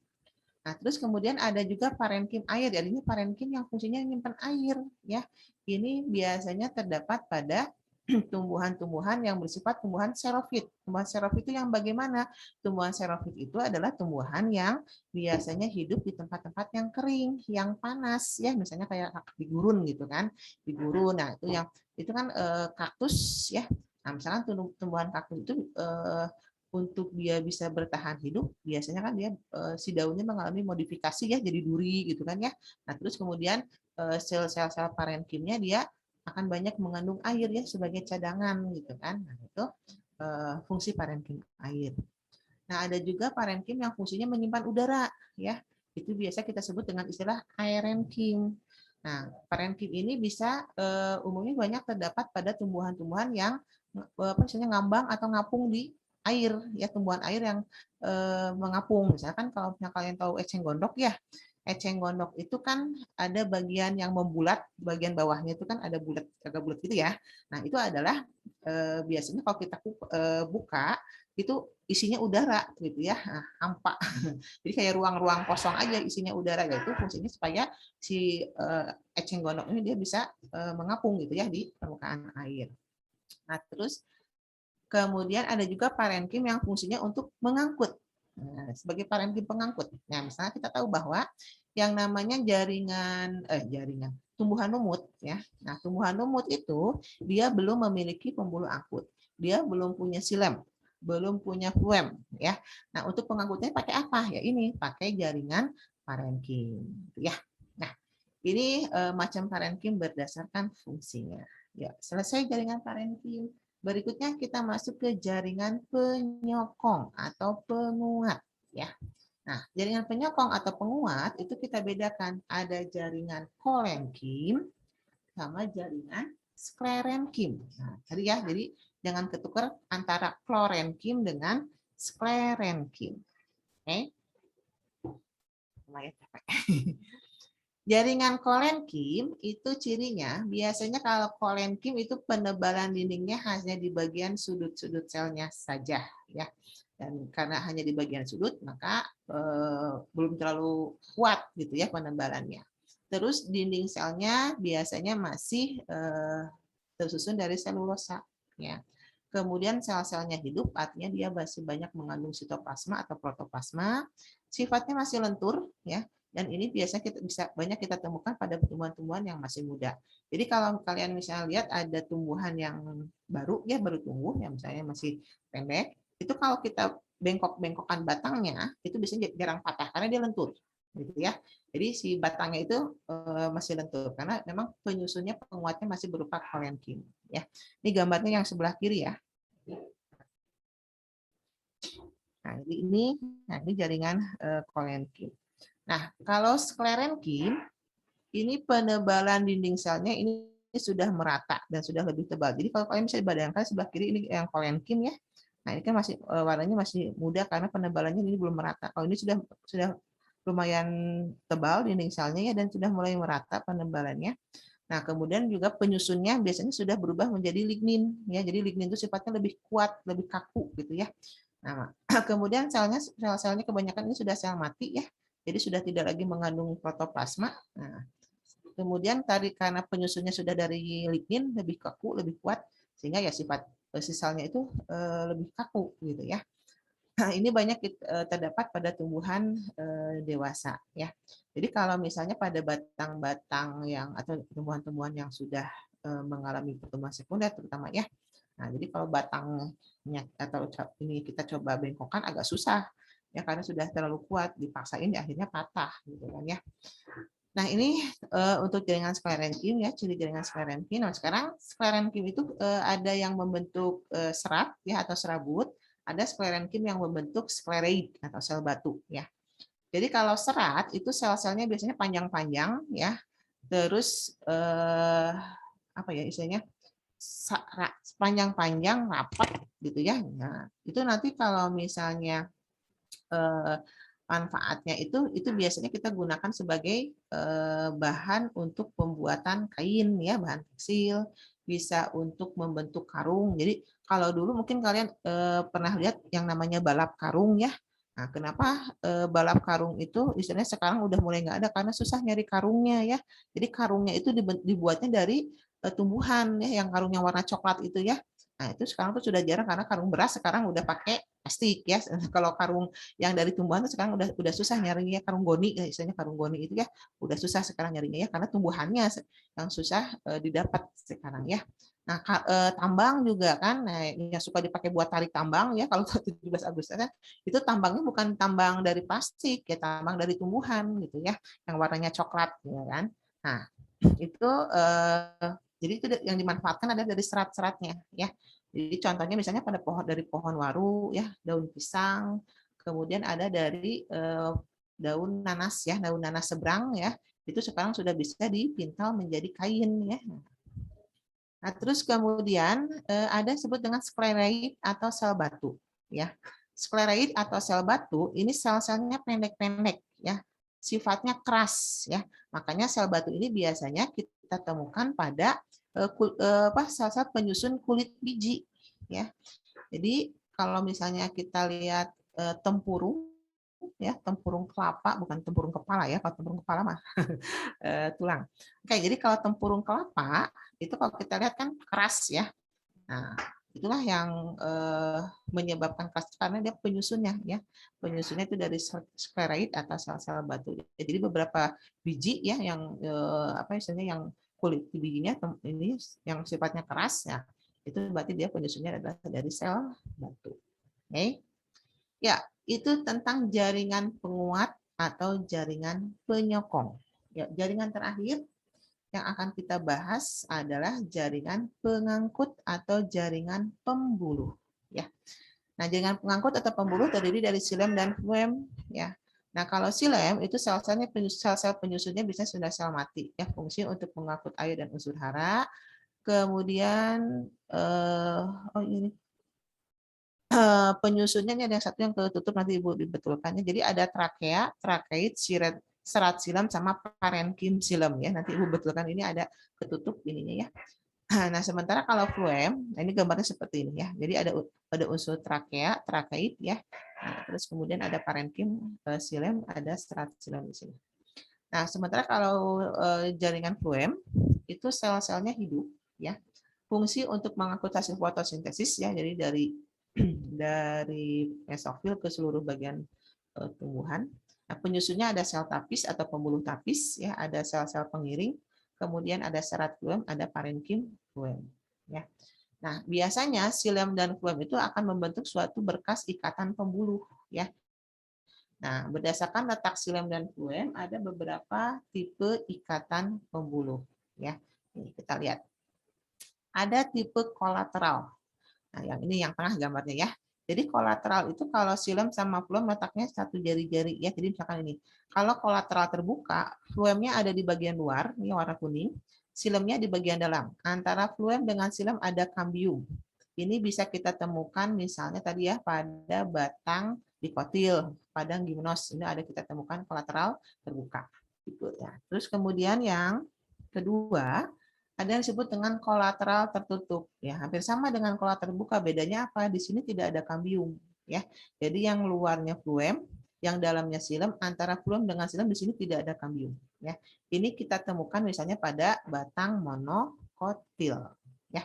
Nah, terus kemudian ada juga parenkim air. Jadi ini parenkim yang fungsinya menyimpan air ya. Ini biasanya terdapat pada tumbuhan-tumbuhan yang bersifat tumbuhan xerofit. Tumbuhan xerofit itu yang bagaimana? Tumbuhan xerofit itu adalah tumbuhan yang biasanya hidup di tempat-tempat yang kering, yang panas ya, misalnya kayak di gurun gitu kan. Di gurun. Nah, itu kan kaktus ya. Nah, misalnya tumbuhan kaktus itu untuk dia bisa bertahan hidup, biasanya kan dia si daunnya mengalami modifikasi ya jadi duri gitu kan ya. Nah, terus kemudian sel-sel parenkimnya dia akan banyak mengandung air ya sebagai cadangan gitu kan. Nah, itu fungsi parenkim air. Nah, ada juga parenkim yang fungsinya menyimpan udara ya. Itu biasa kita sebut dengan istilah aerenkim. Nah, parenkim ini bisa umumnya banyak terdapat pada tumbuhan-tumbuhan yang misalnya ngambang atau ngapung di air ya, tumbuhan air yang mengapung. Misalkan kalau kalian tahu eceng gondok ya, eceng gondok itu kan ada bagian yang membulat, bagian bawahnya itu kan ada bulat, agak bulat gitu ya. Nah, itu adalah biasanya kalau kita buka itu isinya udara gitu ya, nah, hampa. Jadi kayak ruang-ruang kosong aja isinya udara, yaitu fungsinya supaya si eceng gondok ini dia bisa mengapung gitu ya di permukaan air. Nah, terus kemudian ada juga parenkim yang fungsinya untuk mengangkut. Nah, sebagai parenkim pengangkut. Nah, misalnya kita tahu bahwa yang namanya jaringan tumbuhan lumut ya. Nah, tumbuhan lumut itu dia belum memiliki pembuluh angkut. Dia belum punya silem, belum punya fluem ya. Nah, untuk pengangkutnya pakai apa? Ya ini, pakai jaringan parenkim ya. Nah, ini macam parenkim berdasarkan fungsinya. Ya, selesai jaringan parenkim. Berikutnya kita masuk ke jaringan penyokong atau penguat ya. Nah, jaringan penyokong atau penguat itu kita bedakan, ada jaringan kolenkim sama jaringan sklerenkim. Nah, tadi ya, jadi jangan ketukar antara klorenkim dengan sklerenkim. Oke. Lumayan capek. Jaringan kolenkim itu cirinya biasanya kalau kolenkim itu penebalan dindingnya hanya di bagian sudut-sudut selnya saja ya. Dan karena hanya di bagian sudut maka belum terlalu kuat gitu ya penebalannya. Terus dinding selnya biasanya masih tersusun dari selulosa ya. Kemudian sel-selnya hidup, artinya dia masih banyak mengandung sitoplasma atau protoplasma. Sifatnya masih lentur ya. Dan ini biasanya kita bisa banyak kita temukan pada tumbuhan-tumbuhan yang masih muda. Jadi kalau kalian misalnya lihat ada tumbuhan yang baru ya baru tumbuh yang misalnya masih pendek, itu kalau kita bengkok-bengkokkan batangnya itu biasanya jarang patah karena dia lentur gitu ya. Jadi si batangnya itu masih lentur karena memang penyusunnya penguatnya masih berupa kolenkim ya. Ini gambarnya yang sebelah kiri ya. Nah, ini jaringan kolenkim. Nah, kalau sklerenkim, ini penebalan dinding selnya ini sudah merata dan sudah lebih tebal. Jadi kalau kalian bisa bayangkan sebelah kiri ini yang kolenkim ya. Nah, ini kan masih warnanya masih muda karena penebalannya ini belum merata. Kalau ini sudah lumayan tebal dinding selnya ya dan sudah mulai merata penebalannya. Nah, kemudian juga penyusunnya biasanya sudah berubah menjadi lignin ya. Jadi lignin itu sifatnya lebih kuat, lebih kaku gitu ya. Nah, kemudian sel-selnya kebanyakan ini sudah sel mati ya. Jadi sudah tidak lagi mengandung protoplasma. Nah, kemudian karena penyusunnya sudah dari lignin lebih kaku, lebih kuat sehingga ya sifat selnya itu lebih kaku gitu ya. Nah, ini banyak terdapat pada tumbuhan dewasa ya. Jadi kalau misalnya pada batang-batang yang atau tumbuhan-tumbuhan yang sudah mengalami pertumbuhan sekunder terutama ya. Nah, jadi kalau batangnya atau ini kita coba bengkokkan agak susah ya karena sudah terlalu kuat, dipaksain ya akhirnya patah gitu kan ya. Nah, ini untuk jaringan sklerenkim ya, ciri jaringan sklerenkim. Nah, sekarang sklerenkim itu ada yang membentuk serat ya atau serabut, ada sklerenkim yang membentuk sklereid atau sel batu ya. Jadi kalau serat itu sel-selnya biasanya panjang-panjang ya, terus apa ya istilahnya panjang-panjang rapat gitu ya. Nah, itu nanti kalau misalnya manfaatnya itu biasanya kita gunakan sebagai bahan untuk pembuatan kain ya, bahan tekstil, bisa untuk membentuk karung. Jadi kalau dulu mungkin kalian pernah lihat yang namanya balap karung ya. Nah, kenapa balap karung itu istilahnya sekarang udah mulai nggak ada karena susah nyari karungnya ya. Jadi karungnya itu dibuatnya dari tumbuhan ya, yang karung yang warna coklat itu ya. Nah, itu sekarang tuh sudah jarang karena karung beras sekarang udah pakai plastik ya. Kalau karung yang dari tumbuhan tuh sekarang udah susah nyarinya, karung goni istilahnya, karung goni itu ya udah susah sekarang nyarinya ya karena tumbuhannya yang susah didapat sekarang ya. Nah, tambang juga kan, nah, yang suka dipakai buat tarik tambang ya kalau 17 Agustus kan, itu tambangnya bukan tambang dari plastik ya, tambang dari tumbuhan gitu ya, yang warnanya coklat ya kan. Nah, itu jadi itu yang dimanfaatkan ada dari serat-seratnya ya. Jadi contohnya misalnya pada pohon dari pohon waru ya, daun pisang, kemudian ada dari daun nanas ya, daun nanas seberang ya, itu sekarang sudah bisa dipintal menjadi kain ya. Nah, terus kemudian ada disebut dengan skleroid atau sel batu ya. Skleroid atau sel batu ini sel-selnya pendek-pendek ya, sifatnya keras ya. Makanya sel batu ini biasanya kita temukan pada sel-sel penyusun kulit biji ya. Jadi kalau misalnya kita lihat tempurung ya, tempurung kelapa, bukan tempurung kepala ya, kalau tempurung kepala mah tulang. Oke, jadi kalau tempurung kelapa itu kalau kita lihat kan keras ya. Nah, itulah yang menyebabkan keras karena dia penyusunnya ya. Penyusunnya itu dari skleroid atau sel-sel batu. Jadi beberapa biji ya yang apa istilahnya yang kulit bijinya ini yang sifatnya keras ya. Itu berarti dia penyusunnya adalah dari sel batu. Oke. Ya, itu tentang jaringan penguat atau jaringan penyokong. Ya, jaringan terakhir yang akan kita bahas adalah jaringan pengangkut atau jaringan pembuluh. Ya. Nah, jaringan pengangkut atau pembuluh terdiri dari xilem dan fluem. Ya. Nah, kalau xilem itu sel-sel penyusunnya biasanya sudah sel mati. Ya, fungsi untuk mengangkut air dan unsur hara. Kemudian, oh ini penyusunnya ini ada yang satu yang ketutup nanti Ibu dibetulkannya. Jadi ada trakea, trakeit, serat silam sama parenkim silam ya. Nanti Ibu betulkan ini ada ketutup ininya ya. Nah, sementara kalau fluem, nah ini gambarnya seperti ini ya. Jadi ada unsur trakea, trakeit ya. Nah, terus kemudian ada parenkim silem, ada serat silam di sini. Nah, sementara kalau jaringan fluem itu sel-selnya hidup ya. Fungsi untuk mengangkut hasil fotosintesis ya. Jadi dari mesofil ke seluruh bagian tumbuhan. Nah, penyusunnya ada sel tapis atau pembuluh tapis, ya, ada sel-sel pengiring, kemudian ada serat fluem, ada parenkim fluem. Ya. Nah, biasanya xilem dan fluem itu akan membentuk suatu berkas ikatan pembuluh. Ya. Nah, berdasarkan letak xilem dan fluem ada beberapa tipe ikatan pembuluh. Ya, ini kita lihat. Ada tipe kolateral. Nah, yang ini yang tengah gambarnya ya. Jadi kolateral itu kalau xilem sama fluem letaknya satu jari-jari ya. Jadi misalkan ini, kalau kolateral terbuka, fluemnya ada di bagian luar, ini warna kuning, xilem-nya di bagian dalam. Antara fluem dengan xilem ada kambium. Ini bisa kita temukan misalnya tadi ya pada batang dikotil, pada gimnos. Ini ada kita temukan kolateral terbuka. Gitu ya. Terus kemudian yang kedua, ada yang disebut dengan kolateral tertutup. Ya, hampir sama dengan kolateral terbuka. Bedanya apa? Di sini tidak ada kambium. Ya, jadi yang luarnya fluem, yang dalamnya xilem. Antara fluem dengan xilem di sini tidak ada kambium. Ya, ini kita temukan misalnya pada batang monokotil. Ya.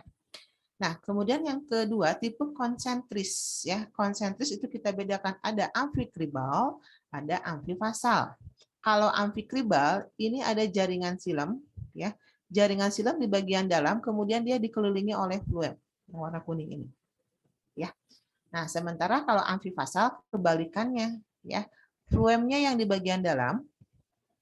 Nah, kemudian yang kedua tipe konsentris. Ya, konsentris itu kita bedakan ada amfikribal, ada amfifasal. Kalau amfikribal ini ada jaringan xilem, ya. Jaringan xilem di bagian dalam, kemudian dia dikelilingi oleh fluem yang warna kuning ini. Ya. Nah, sementara kalau amfifasal kebalikannya, ya. Fluemnya yang di bagian dalam,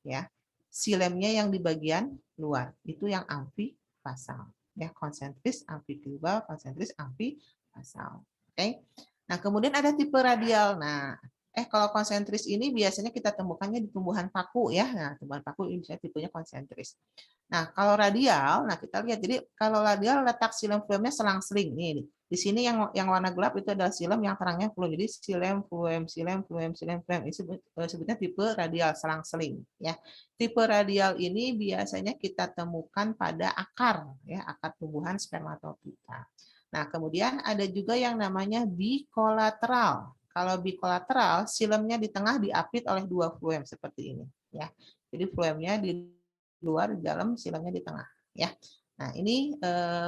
ya. Xilemnya yang di bagian luar. Itu yang amfifasal. Ya, konsentris, amfikribal, konsentris, amfifasal. Oke. Nah, kemudian ada tipe radial. Nah, Kalau konsentris ini biasanya kita temukannya di tumbuhan paku ya. Nah, tumbuhan paku ini biasanya tipenya konsentris. Nah, kalau radial, nah kita lihat. Jadi kalau radial letak xilem fluemnya selang-seling. Nih, di sini yang warna gelap itu adalah xilem, yang terangnya fluem. Jadi xilem, fluem, xilem, fluem, xilem, fluem. Ini sebutnya tipe radial selang-seling ya. Tipe radial ini biasanya kita temukan pada akar ya, akar tumbuhan spermatofita. Nah, kemudian ada juga yang namanya bikolateral. Kalau bikolateral, silemnya di tengah diapit oleh dua fluem seperti ini ya. Jadi fluemnya di luar, di dalam, silemnya di tengah ya. Nah, ini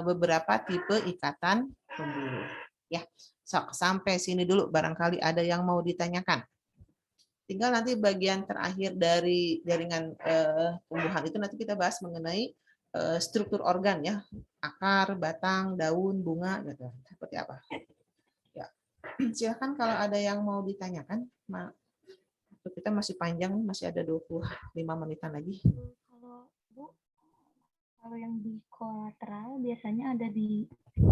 beberapa tipe ikatan pembuluh ya. Sampai sini dulu, barangkali ada yang mau ditanyakan. Tinggal nanti bagian terakhir dari jaringan tumbuhan itu nanti kita bahas mengenai struktur organ ya, akar, batang, daun, bunga gitu. Seperti apa? Ya. Silakan kalau ada yang mau ditanyakan. Kita masih panjang, masih ada 25 menitan lagi. Kalau Bu, kalau yang di kolateral biasanya ada di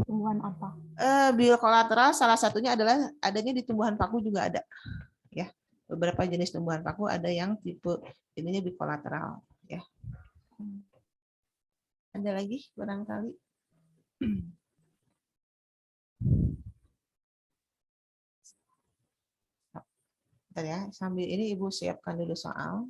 tumbuhan apa? Biokolateral salah satunya adalah adanya di tumbuhan paku juga ada. Ya. Beberapa jenis tumbuhan paku ada yang tipe ininya bikolateral ya. Ada lagi barangkali? Bentar ya, sambil ini Ibu siapkan dulu soal.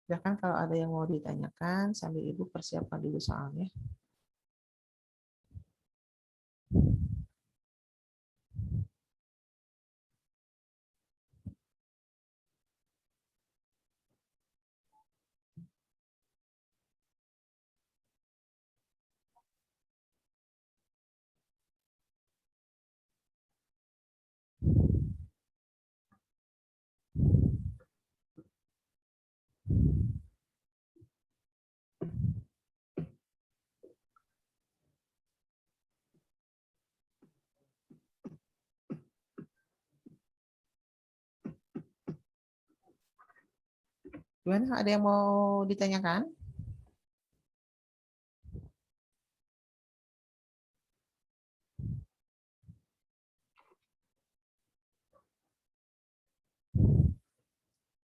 Silakan kalau ada yang mau ditanyakan sambil Ibu persiapkan dulu soalnya. Gimana? Ada yang mau ditanyakan?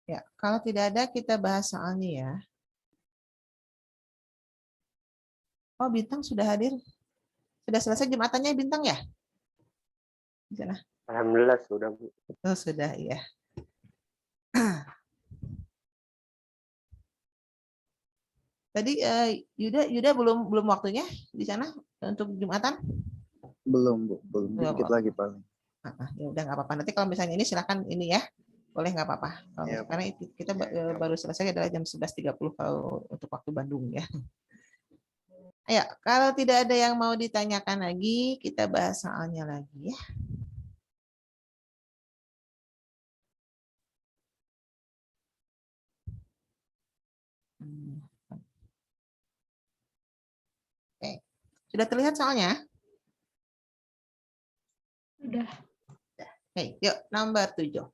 Ya, kalau tidak ada kita bahas soalnya ya. Oh, Bintang sudah hadir. Sudah selesai Jumatannya Bintang ya? Di sana. Alhamdulillah sudah, Bu. Oh, sudah ya. Tadi Yuda belum waktunya di sana untuk Jumatan? Belum, Bu. Belum. Dikit lagi paling. Ya udah nggak apa-apa. Nanti kalau misalnya ini silakan ini ya. Boleh nggak apa-apa. Ya, karena kita baru selesai adalah jam 11.30 kalau untuk waktu Bandung ya. Ayo, kalau tidak ada yang mau ditanyakan lagi, kita bahas soalnya lagi ya. Oke. Sudah terlihat soalnya? Sudah. Oke, yuk nomor 7.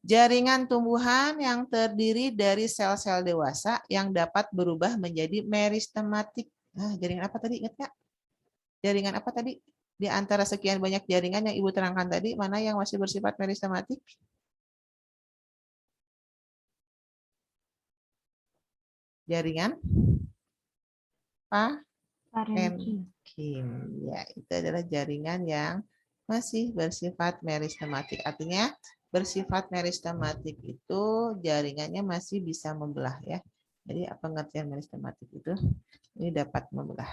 Jaringan tumbuhan yang terdiri dari sel-sel dewasa yang dapat berubah menjadi meristematik. Nah, jaringan apa tadi? Ingat nggak? Jaringan apa tadi? Di antara sekian banyak jaringan yang Ibu terangkan tadi, mana yang masih bersifat meristematik? Jaringan parenkim. Ya, itu adalah jaringan yang masih bersifat meristematik. Artinya bersifat meristematik itu jaringannya masih bisa membelah ya. Jadi apa pengertian meristematik itu? Ini dapat membelah.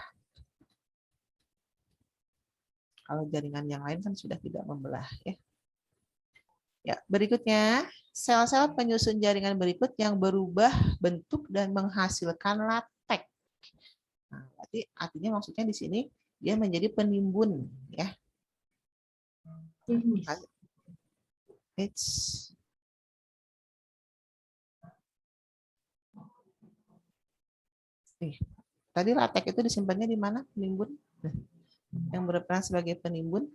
Kalau jaringan yang lain kan sudah tidak membelah ya. Ya, berikutnya sel-sel penyusun jaringan berikut yang berubah bentuk dan menghasilkan latek. Nah, berarti artinya maksudnya di sini dia menjadi penimbun ya. Tadi latek itu disimpannya di mana? Penimbun. Yang berperan sebagai penimbun.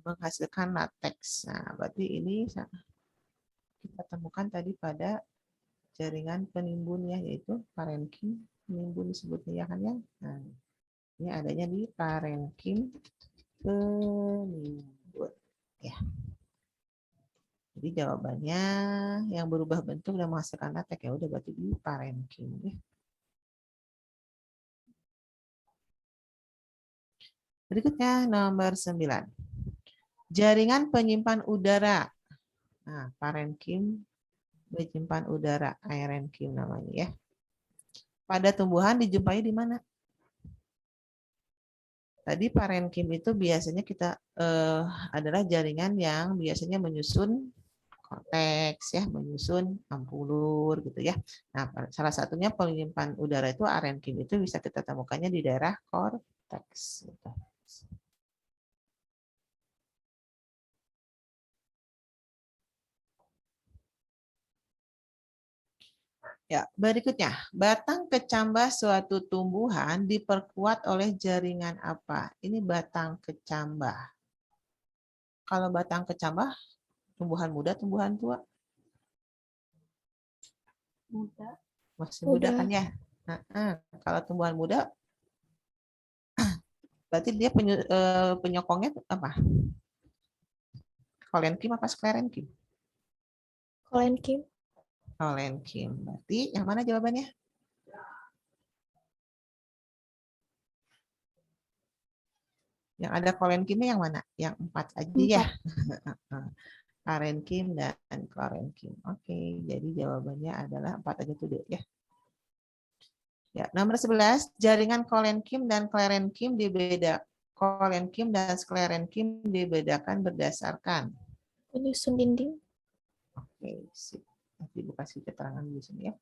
Menghasilkan lateks. Nah, berarti ini kita temukan tadi pada jaringan penimbun ya, yaitu parenkim penimbun disebutnya ya kan ya. Nah, ini adanya di parenkim penimbun ya. Jadi jawabannya yang berubah bentuk dan menghasilkan latek ya udah berarti di parenkim ya. Berikutnya nomor 9. Jaringan penyimpan udara. Nah, parenkim penyimpan udara, aerenkim namanya ya. Pada tumbuhan dijumpai di mana? Tadi parenkim itu biasanya kita adalah jaringan yang biasanya menyusun korteks ya, menyusun ampulur gitu ya. Nah, salah satunya penyimpan udara itu aerenkim itu bisa kita temukannya di daerah korteks. Gitu. Ya, berikutnya, batang kecambah suatu tumbuhan diperkuat oleh jaringan apa? Ini batang kecambah. Kalau batang kecambah, tumbuhan muda, tumbuhan tua? Muda. Masih muda Muda. kan ya? Nah, kalau tumbuhan muda, berarti dia penyokongnya apa? Kolenkim apa sklerenkim? Kolenkim. Kolenkim. Berarti yang mana jawabannya? Yang ada kolenkimnya yang mana? Yang 4 aja ya. 4. Parenkim dan korenkim. Oke, jadi jawabannya adalah 4 aja tuh deh ya. Ya, nomor 11, jaringan kolenkim dan klerenkim kolenkim dan sklerenkim dibedakan berdasarkan. Penyusun dinding. Oke, sip. Nanti buka kasih keterangan di sini ya.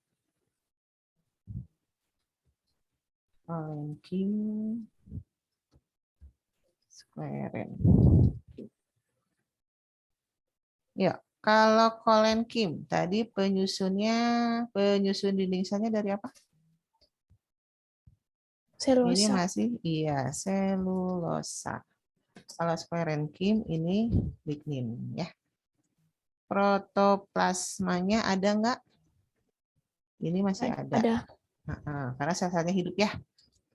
Kolenkim, sklerenkim. Ya, kalau kolenkim tadi penyusun dinding selnya dari apa? Selulosa. Ini masih iya selulosa. Kalau sklerenkim ini lignin ya. Protoplasmanya ada nggak? Ini masih ada. Ada. Karena sel-selnya hidup ya.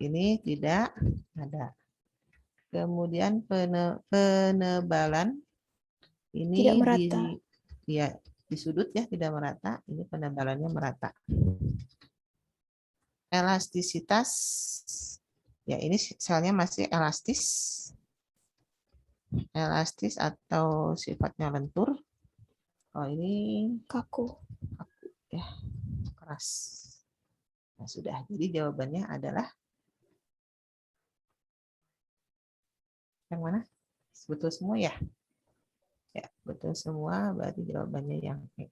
Ini tidak ada. Kemudian penebalan ini Tidak merata. di sudut ya, tidak merata. Ini penebalannya merata. Elastisitas, ya ini selnya masih elastis. Elastis atau sifatnya lentur. Oh ini Kaku. Ya, keras. Nah, sudah. Jadi jawabannya adalah yang mana? Betul semua ya? Ya, betul semua. Berarti jawabannya yang E.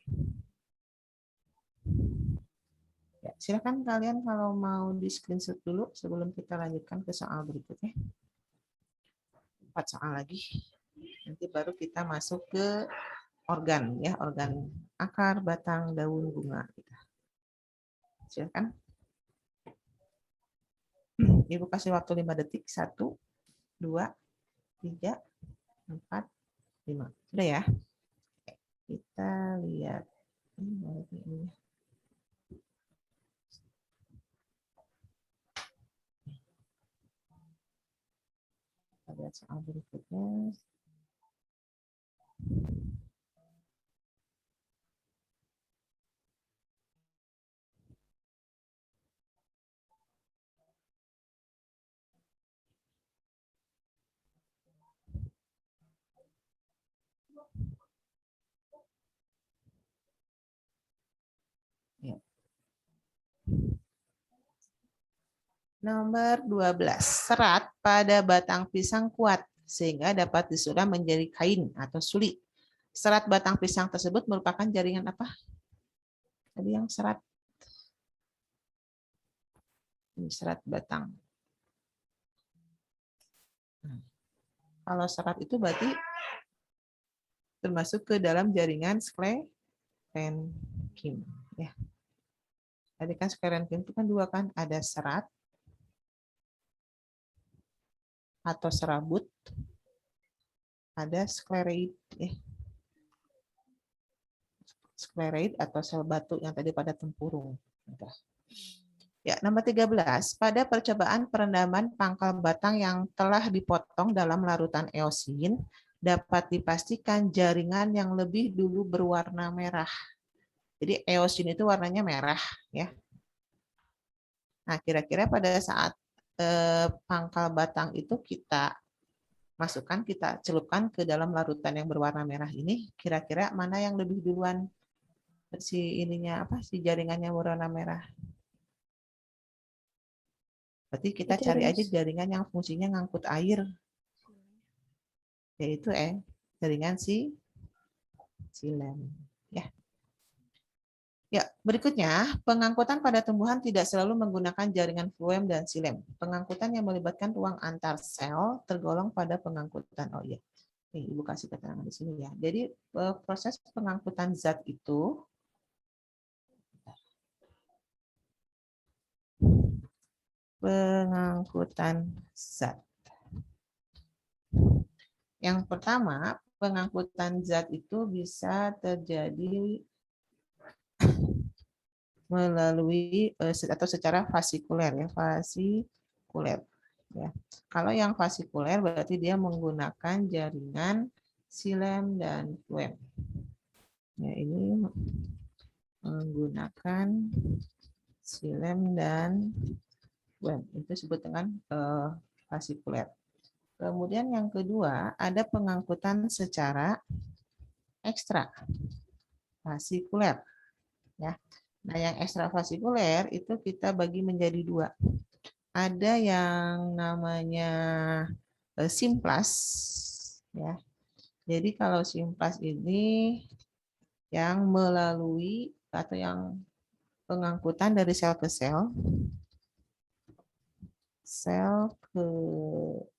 Ya, silakan kalian kalau mau di screenshot dulu sebelum kita lanjutkan ke soal berikutnya. 4 soal lagi. Nanti baru kita masuk ke organ ya, organ akar, batang, daun, bunga. Silakan. Ibu kasih waktu 5 detik. 1, 2, 3, 4, 5. Sudah ya? Kita lihat. Kita lihat soal berikutnya. Ya. Nomor 12. Serat pada batang pisang kuat sehingga dapat disulam menjadi kain atau suli. Serat batang pisang tersebut merupakan jaringan apa? Tadi yang serat. Ini serat batang. Kalau serat itu berarti termasuk ke dalam jaringan sklerenkim. Ya. Tadi kan sklerenkim itu kan 2 kan, ada serat atau serabut, ada sklereid. sclerate atau sel batu yang tadi pada tempurung. Ya, nomor 13. Pada percobaan perendaman pangkal batang yang telah dipotong dalam larutan eosin, dapat dipastikan jaringan yang lebih dulu berwarna merah. Jadi eosin itu warnanya merah, ya. Nah, kira-kira pada saat pangkal batang itu kita masukkan, kita celupkan ke dalam larutan yang berwarna merah ini, kira-kira mana yang lebih duluan si jaringannya berwarna merah? Berarti kita cari aja jaringan yang fungsinya ngangkut air, yaitu jaringan silem. Ya, berikutnya, pengangkutan pada tumbuhan tidak selalu menggunakan jaringan floem dan silem. Pengangkutan yang melibatkan ruang antar sel tergolong pada pengangkutan. Oh iya, nih, Ibu kasih keterangan di sini ya. Jadi proses pengangkutan zat itu yang pertama, pengangkutan zat itu bisa terjadi melalui atau secara fasikuler ya, fasikuler ya. Kalau yang fasikuler berarti dia menggunakan jaringan silem dan floem. Ya, ini menggunakan silem dan floem. Itu disebut dengan fasikuler. Kemudian yang kedua, ada pengangkutan secara ekstra fasikuler ya. Nah, yang ekstravasikuler itu kita bagi menjadi dua. Ada yang namanya simplas, ya. Jadi kalau simplas ini yang melalui atau yang pengangkutan dari sel ke sel,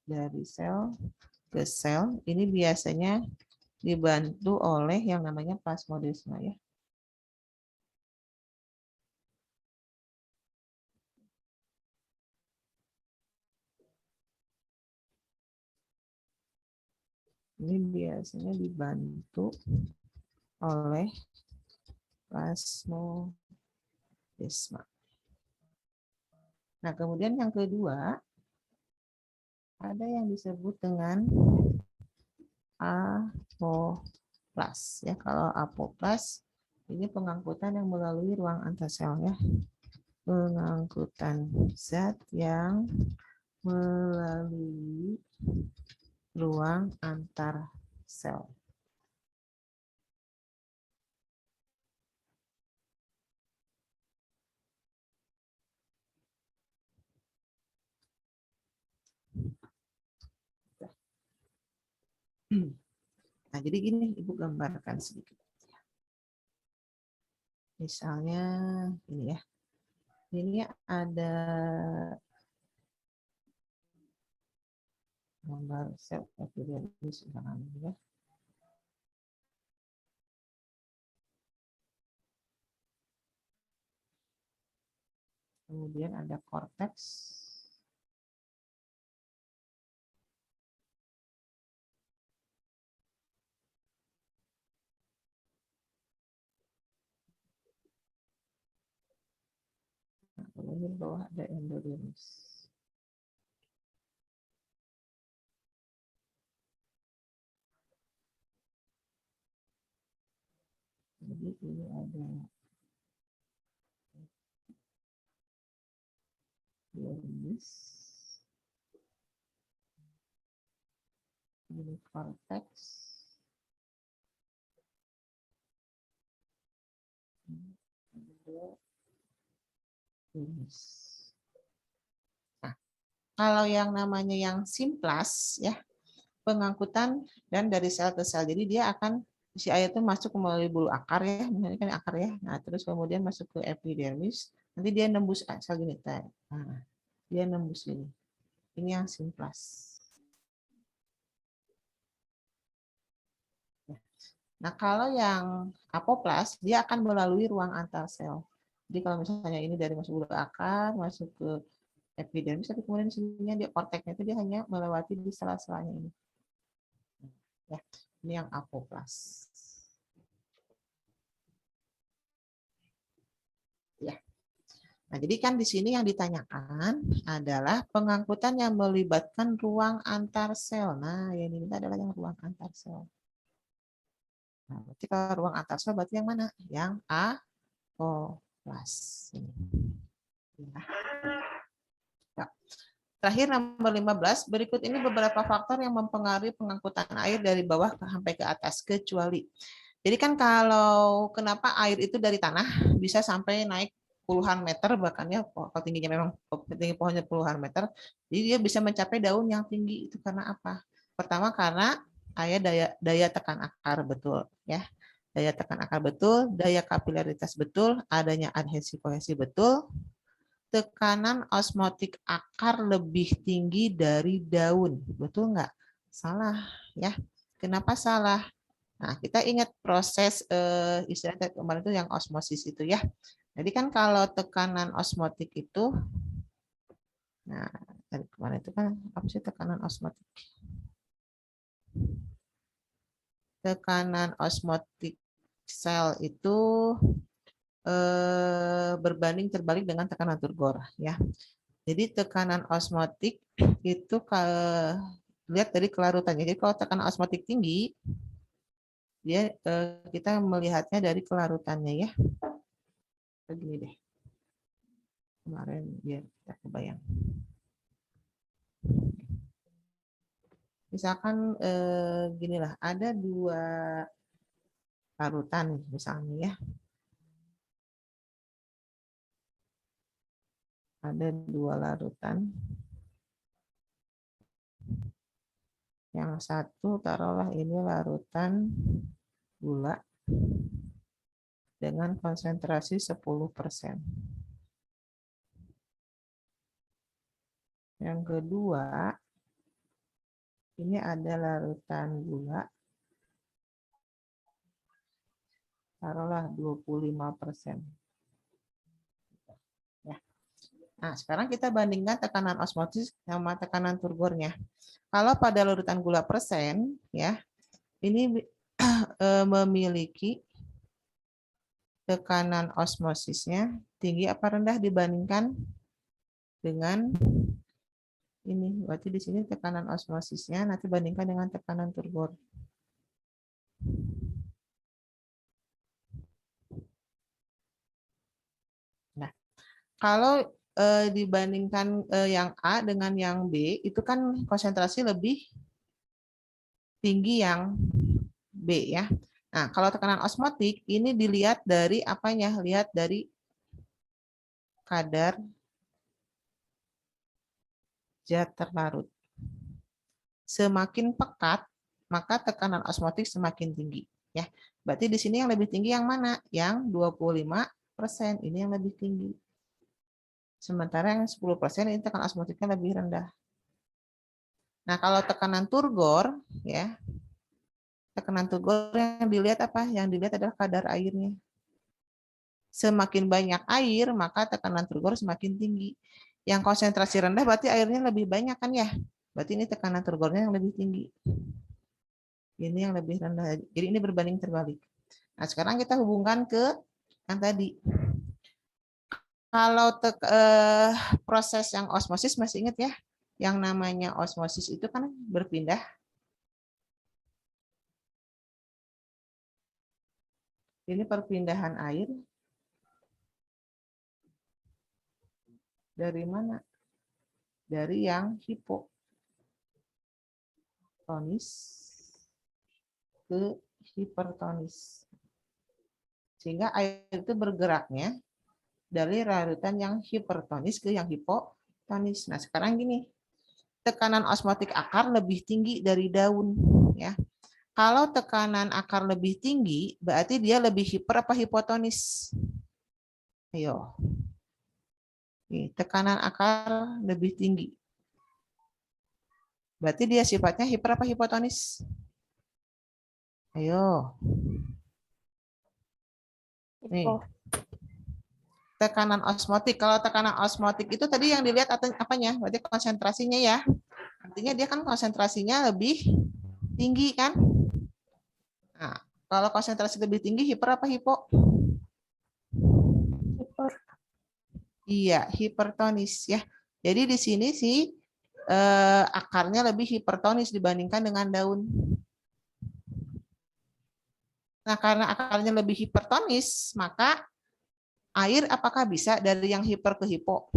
dari sel ke sel, ini biasanya dibantu oleh yang namanya plasmodesma ya. Ini biasanya dibantu oleh plasmodesma. Nah, kemudian yang kedua, ada yang disebut dengan apoplas. Ya, kalau apoplas, ini pengangkutan yang melalui ruang antarsel ya. Pengangkutan zat yang melalui ruang antar sel. Nah, jadi gini Ibu gambarkan sedikit. Misalnya ini ya. Ini ada gambar sel epidermis ya. Kemudian ada korteks. Nah, kemudian bawah ada endodermis. Jadi ini ada dermis, ini korteks, dermis. Nah, kalau yang namanya yang simplas ya, pengangkutan dan dari sel ke sel. Jadi dia akan si air itu masuk melalui bulu akar ya, misalnya kan akar ya. Nah, terus kemudian masuk ke epidermis, nanti dia nembus sel genital. Nah, dia nembus ini. Ini yang simplas. Nah, kalau yang apoplas, dia akan melalui ruang antar sel. Jadi kalau misalnya ini dari masuk bulu akar, masuk ke epidermis, tapi kemudian di sininya dia korteknya itu dia hanya melewati di sela-selanya ini. Ya, ini yang apoplas. Nah, jadi kan di sini yang ditanyakan adalah pengangkutan yang melibatkan ruang antar sel. Nah, yang diminta adalah yang ruang antar sel. Nah, berarti kalau ruang antar sel berarti yang mana? Yang A, O+. Ini. Ya. Terakhir nomor 15, berikut ini beberapa faktor yang mempengaruhi pengangkutan air dari bawah sampai ke atas, kecuali. Jadi kan kalau kenapa air itu dari tanah bisa sampai naik puluhan meter, bahkan ya kalau tingginya memang tinggi pohonnya puluhan meter, jadi dia bisa mencapai daun yang tinggi. Itu karena apa? Pertama karena daya tekan akar betul, ya. Daya tekan akar betul, daya kapilaritas betul, adanya adhensi kohesi betul, tekanan osmotik akar lebih tinggi dari daun. Betul nggak? Salah, ya. Kenapa salah? Nah, kita ingat proses istilahnya kemarin itu yang osmosis itu ya. Jadi kan kalau tekanan osmotik itu, nah dari kemarin itu kan apa sih tekanan osmotik? Tekanan osmotik sel itu berbanding terbalik dengan tekanan turgor ya. Jadi tekanan osmotik itu lihat dari kelarutannya. Jadi kalau tekanan osmotik tinggi, dia kita melihatnya dari kelarutannya ya. Begini deh. Kemarin biar kita kebayang. Misalkan ginilah, ada 2 larutan misalnya ya. Ada 2 larutan. Yang satu taruhlah ini larutan gula dengan konsentrasi 10%. Yang kedua, ini ada larutan gula, taruhlah 25%. Ya. Nah, sekarang kita bandingkan tekanan osmosis sama tekanan turgornya. Kalau pada larutan gula persen, ya, ini memiliki tekanan osmosisnya tinggi apa rendah dibandingkan dengan ini. Berarti di sini tekanan osmosisnya nanti bandingkan dengan tekanan turgor. Nah, kalau dibandingkan yang A dengan yang B, itu kan konsentrasi lebih tinggi yang B ya. Nah, kalau tekanan osmotik ini dilihat dari apanya? Lihat dari kadar zat terlarut. Semakin pekat, maka tekanan osmotik semakin tinggi. Ya, berarti di sini yang lebih tinggi yang mana? Yang 25%, ini yang lebih tinggi. Sementara yang 10% ini tekanan osmotiknya lebih rendah. Nah, kalau tekanan turgor, ya, tekanan turgor yang dilihat apa? Yang dilihat adalah kadar airnya. Semakin banyak air, maka tekanan turgor semakin tinggi. Yang konsentrasi rendah berarti airnya lebih banyak kan ya? Berarti ini tekanan turgornya yang lebih tinggi. Ini yang lebih rendah. Jadi ini berbanding terbalik. Nah, sekarang kita hubungkan ke yang tadi. Kalau proses yang osmosis masih ingat ya? Yang namanya osmosis itu kan berpindah. Ini perpindahan air dari mana? Dari yang hipotonis ke hipertonis. Sehingga air itu bergeraknya dari larutan yang hipertonis ke yang hipotonis. Nah, sekarang gini. Tekanan osmotik akar lebih tinggi dari daun ya. Kalau tekanan akar lebih tinggi, berarti dia lebih hiper apa hipotonis? Ayo. Nih, tekanan akar lebih tinggi. Berarti dia sifatnya hiper apa hipotonis? Ayo. Nih. Tekanan osmotik. Kalau tekanan osmotik itu tadi yang dilihat apanya? Berarti konsentrasinya ya. Artinya dia kan konsentrasinya lebih tinggi kan? Nah, kalau konsentrasi lebih tinggi hiper apa hipo? Hiper. Iya, hipertonis ya. Jadi di sini sih akarnya lebih hipertonis dibandingkan dengan daun. Nah, karena akarnya lebih hipertonis, maka air apakah bisa dari yang hiper ke hipo?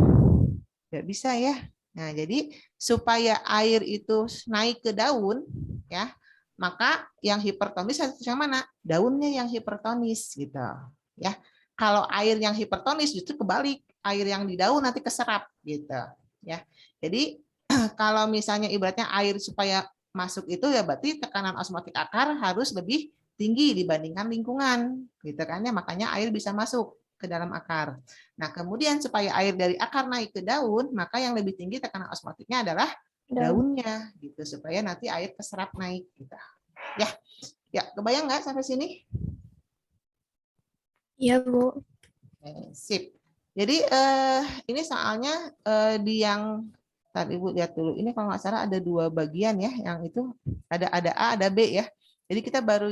Tidak bisa ya. Nah, jadi supaya air itu naik ke daun, ya, maka yang hipertonis harus yang mana? Daunnya yang hipertonis gitu, ya. Kalau air yang hipertonis justru kebalik, air yang di daun nanti keserap gitu, ya. Jadi kalau misalnya ibaratnya air supaya masuk itu ya berarti tekanan osmotik akar harus lebih tinggi dibandingkan lingkungan, gitu kan ya. Makanya air bisa masuk ke dalam akar. Nah, kemudian supaya air dari akar naik ke daun, maka yang lebih tinggi tekanan osmotiknya adalah daunnya, gitu, supaya nanti air keserap naik, gitu. Ya, kebayang nggak sampai sini? Iya, Bu. Sip. Jadi ini soalnya di yang tadi Ibu lihat dulu. Ini kalau nggak salah ada 2 bagian ya, yang itu ada A, ada B ya. Jadi kita baru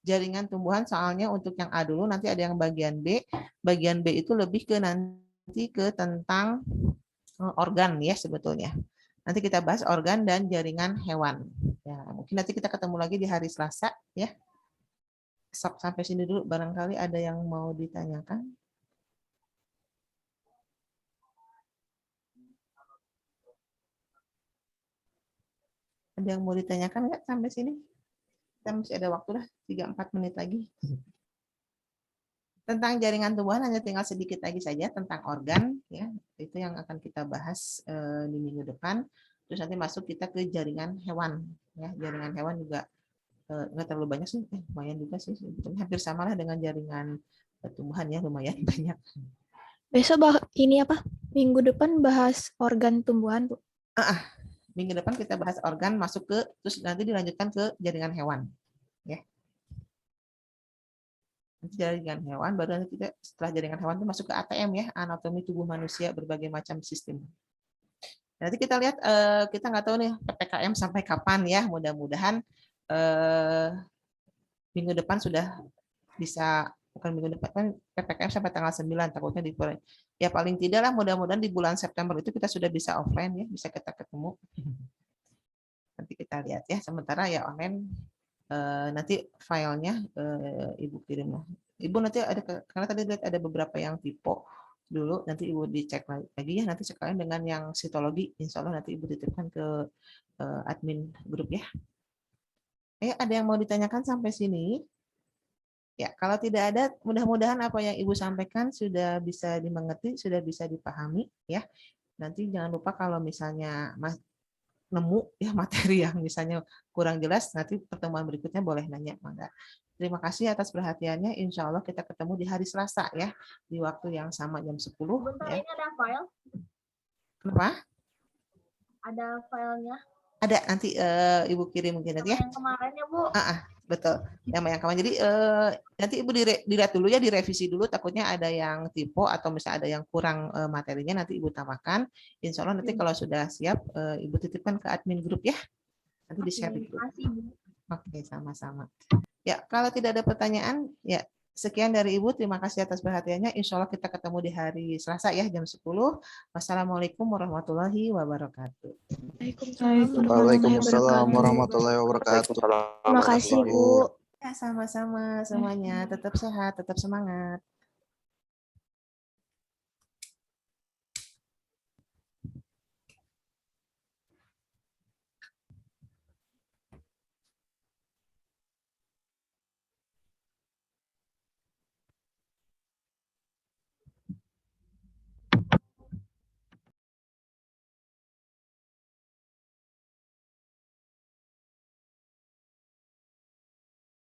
jaringan tumbuhan soalnya untuk yang A dulu, nanti ada yang bagian B. Bagian B itu lebih ke nanti ke tentang organ ya sebetulnya. Nanti kita bahas organ dan jaringan hewan. Ya, mungkin nanti kita ketemu lagi di hari Selasa ya. Sampai sini dulu, barangkali ada yang mau ditanyakan. Ada yang mau ditanyakan nggak sampai sini? Kita masih ada waktu lah, 3-4 menit lagi. Tentang jaringan tumbuhan hanya tinggal sedikit lagi saja tentang organ, ya itu yang akan kita bahas di minggu depan. Terus nanti masuk kita ke jaringan hewan, ya jaringan hewan juga nggak terlalu banyak sih, lumayan juga sih, hampir sama lah dengan jaringan tumbuhan ya, lumayan banyak. Besok ini apa? Minggu depan bahas organ tumbuhan, Bu. Minggu depan kita bahas organ, masuk ke terus nanti dilanjutkan ke jaringan hewan, ya. Nanti jaringan hewan, baru nanti kita setelah jaringan hewan itu masuk ke ATM ya, anatomi tubuh manusia berbagai macam sistem. Nanti kita lihat, kita nggak tahu nih PPKM sampai kapan ya, mudah-mudahan minggu depan sudah bisa, bukan minggu depan kan PPKM sampai tanggal 9, takutnya ya paling tidak lah mudah-mudahan di bulan September itu kita sudah bisa offline ya, bisa kita ketemu. Nanti kita lihat ya, sementara ya online nanti filenya Ibu kirim lah. Ibu nanti ada, karena tadi lihat ada beberapa yang tipe dulu, nanti Ibu dicek lagi ya, nanti sekalian dengan yang sitologi, insya Allah nanti Ibu titipkan ke admin grup ya. Ada yang mau ditanyakan sampai sini? Ya, kalau tidak ada, mudah-mudahan apa yang Ibu sampaikan sudah bisa dimengerti, sudah bisa dipahami ya. Nanti jangan lupa kalau misalnya nemu ya materi yang misalnya kurang jelas, nanti pertemuan berikutnya boleh nanya, mangga. Terima kasih atas perhatiannya. Insya Allah kita ketemu di hari Selasa ya, di waktu yang sama jam 10. Bentar, ya. ini ada file? Kenapa? Ada filenya? Ada, nanti Ibu kirim mungkin nanti ya. Yang kemarin ya, Bu? Betul. Yang kemarin. Jadi nanti Ibu dilihat dulu ya, direvisi dulu. Takutnya ada yang tipe atau misalnya ada yang kurang materinya, nanti Ibu tambahkan. Insya Allah nanti kalau sudah siap, Ibu titipkan ke admin grup ya. Nanti di-share di grup. Oke, sama-sama. Ya, kalau tidak ada pertanyaan, ya sekian dari Ibu. Terima kasih atas perhatiannya. Insya Allah kita ketemu di hari Selasa ya, jam 10. Wassalamualaikum warahmatullahi wabarakatuh. Waalaikumsalam warahmatullahi wabarakatuh. Terima kasih, Bu. Ya, sama-sama semuanya. Tetap sehat, tetap semangat.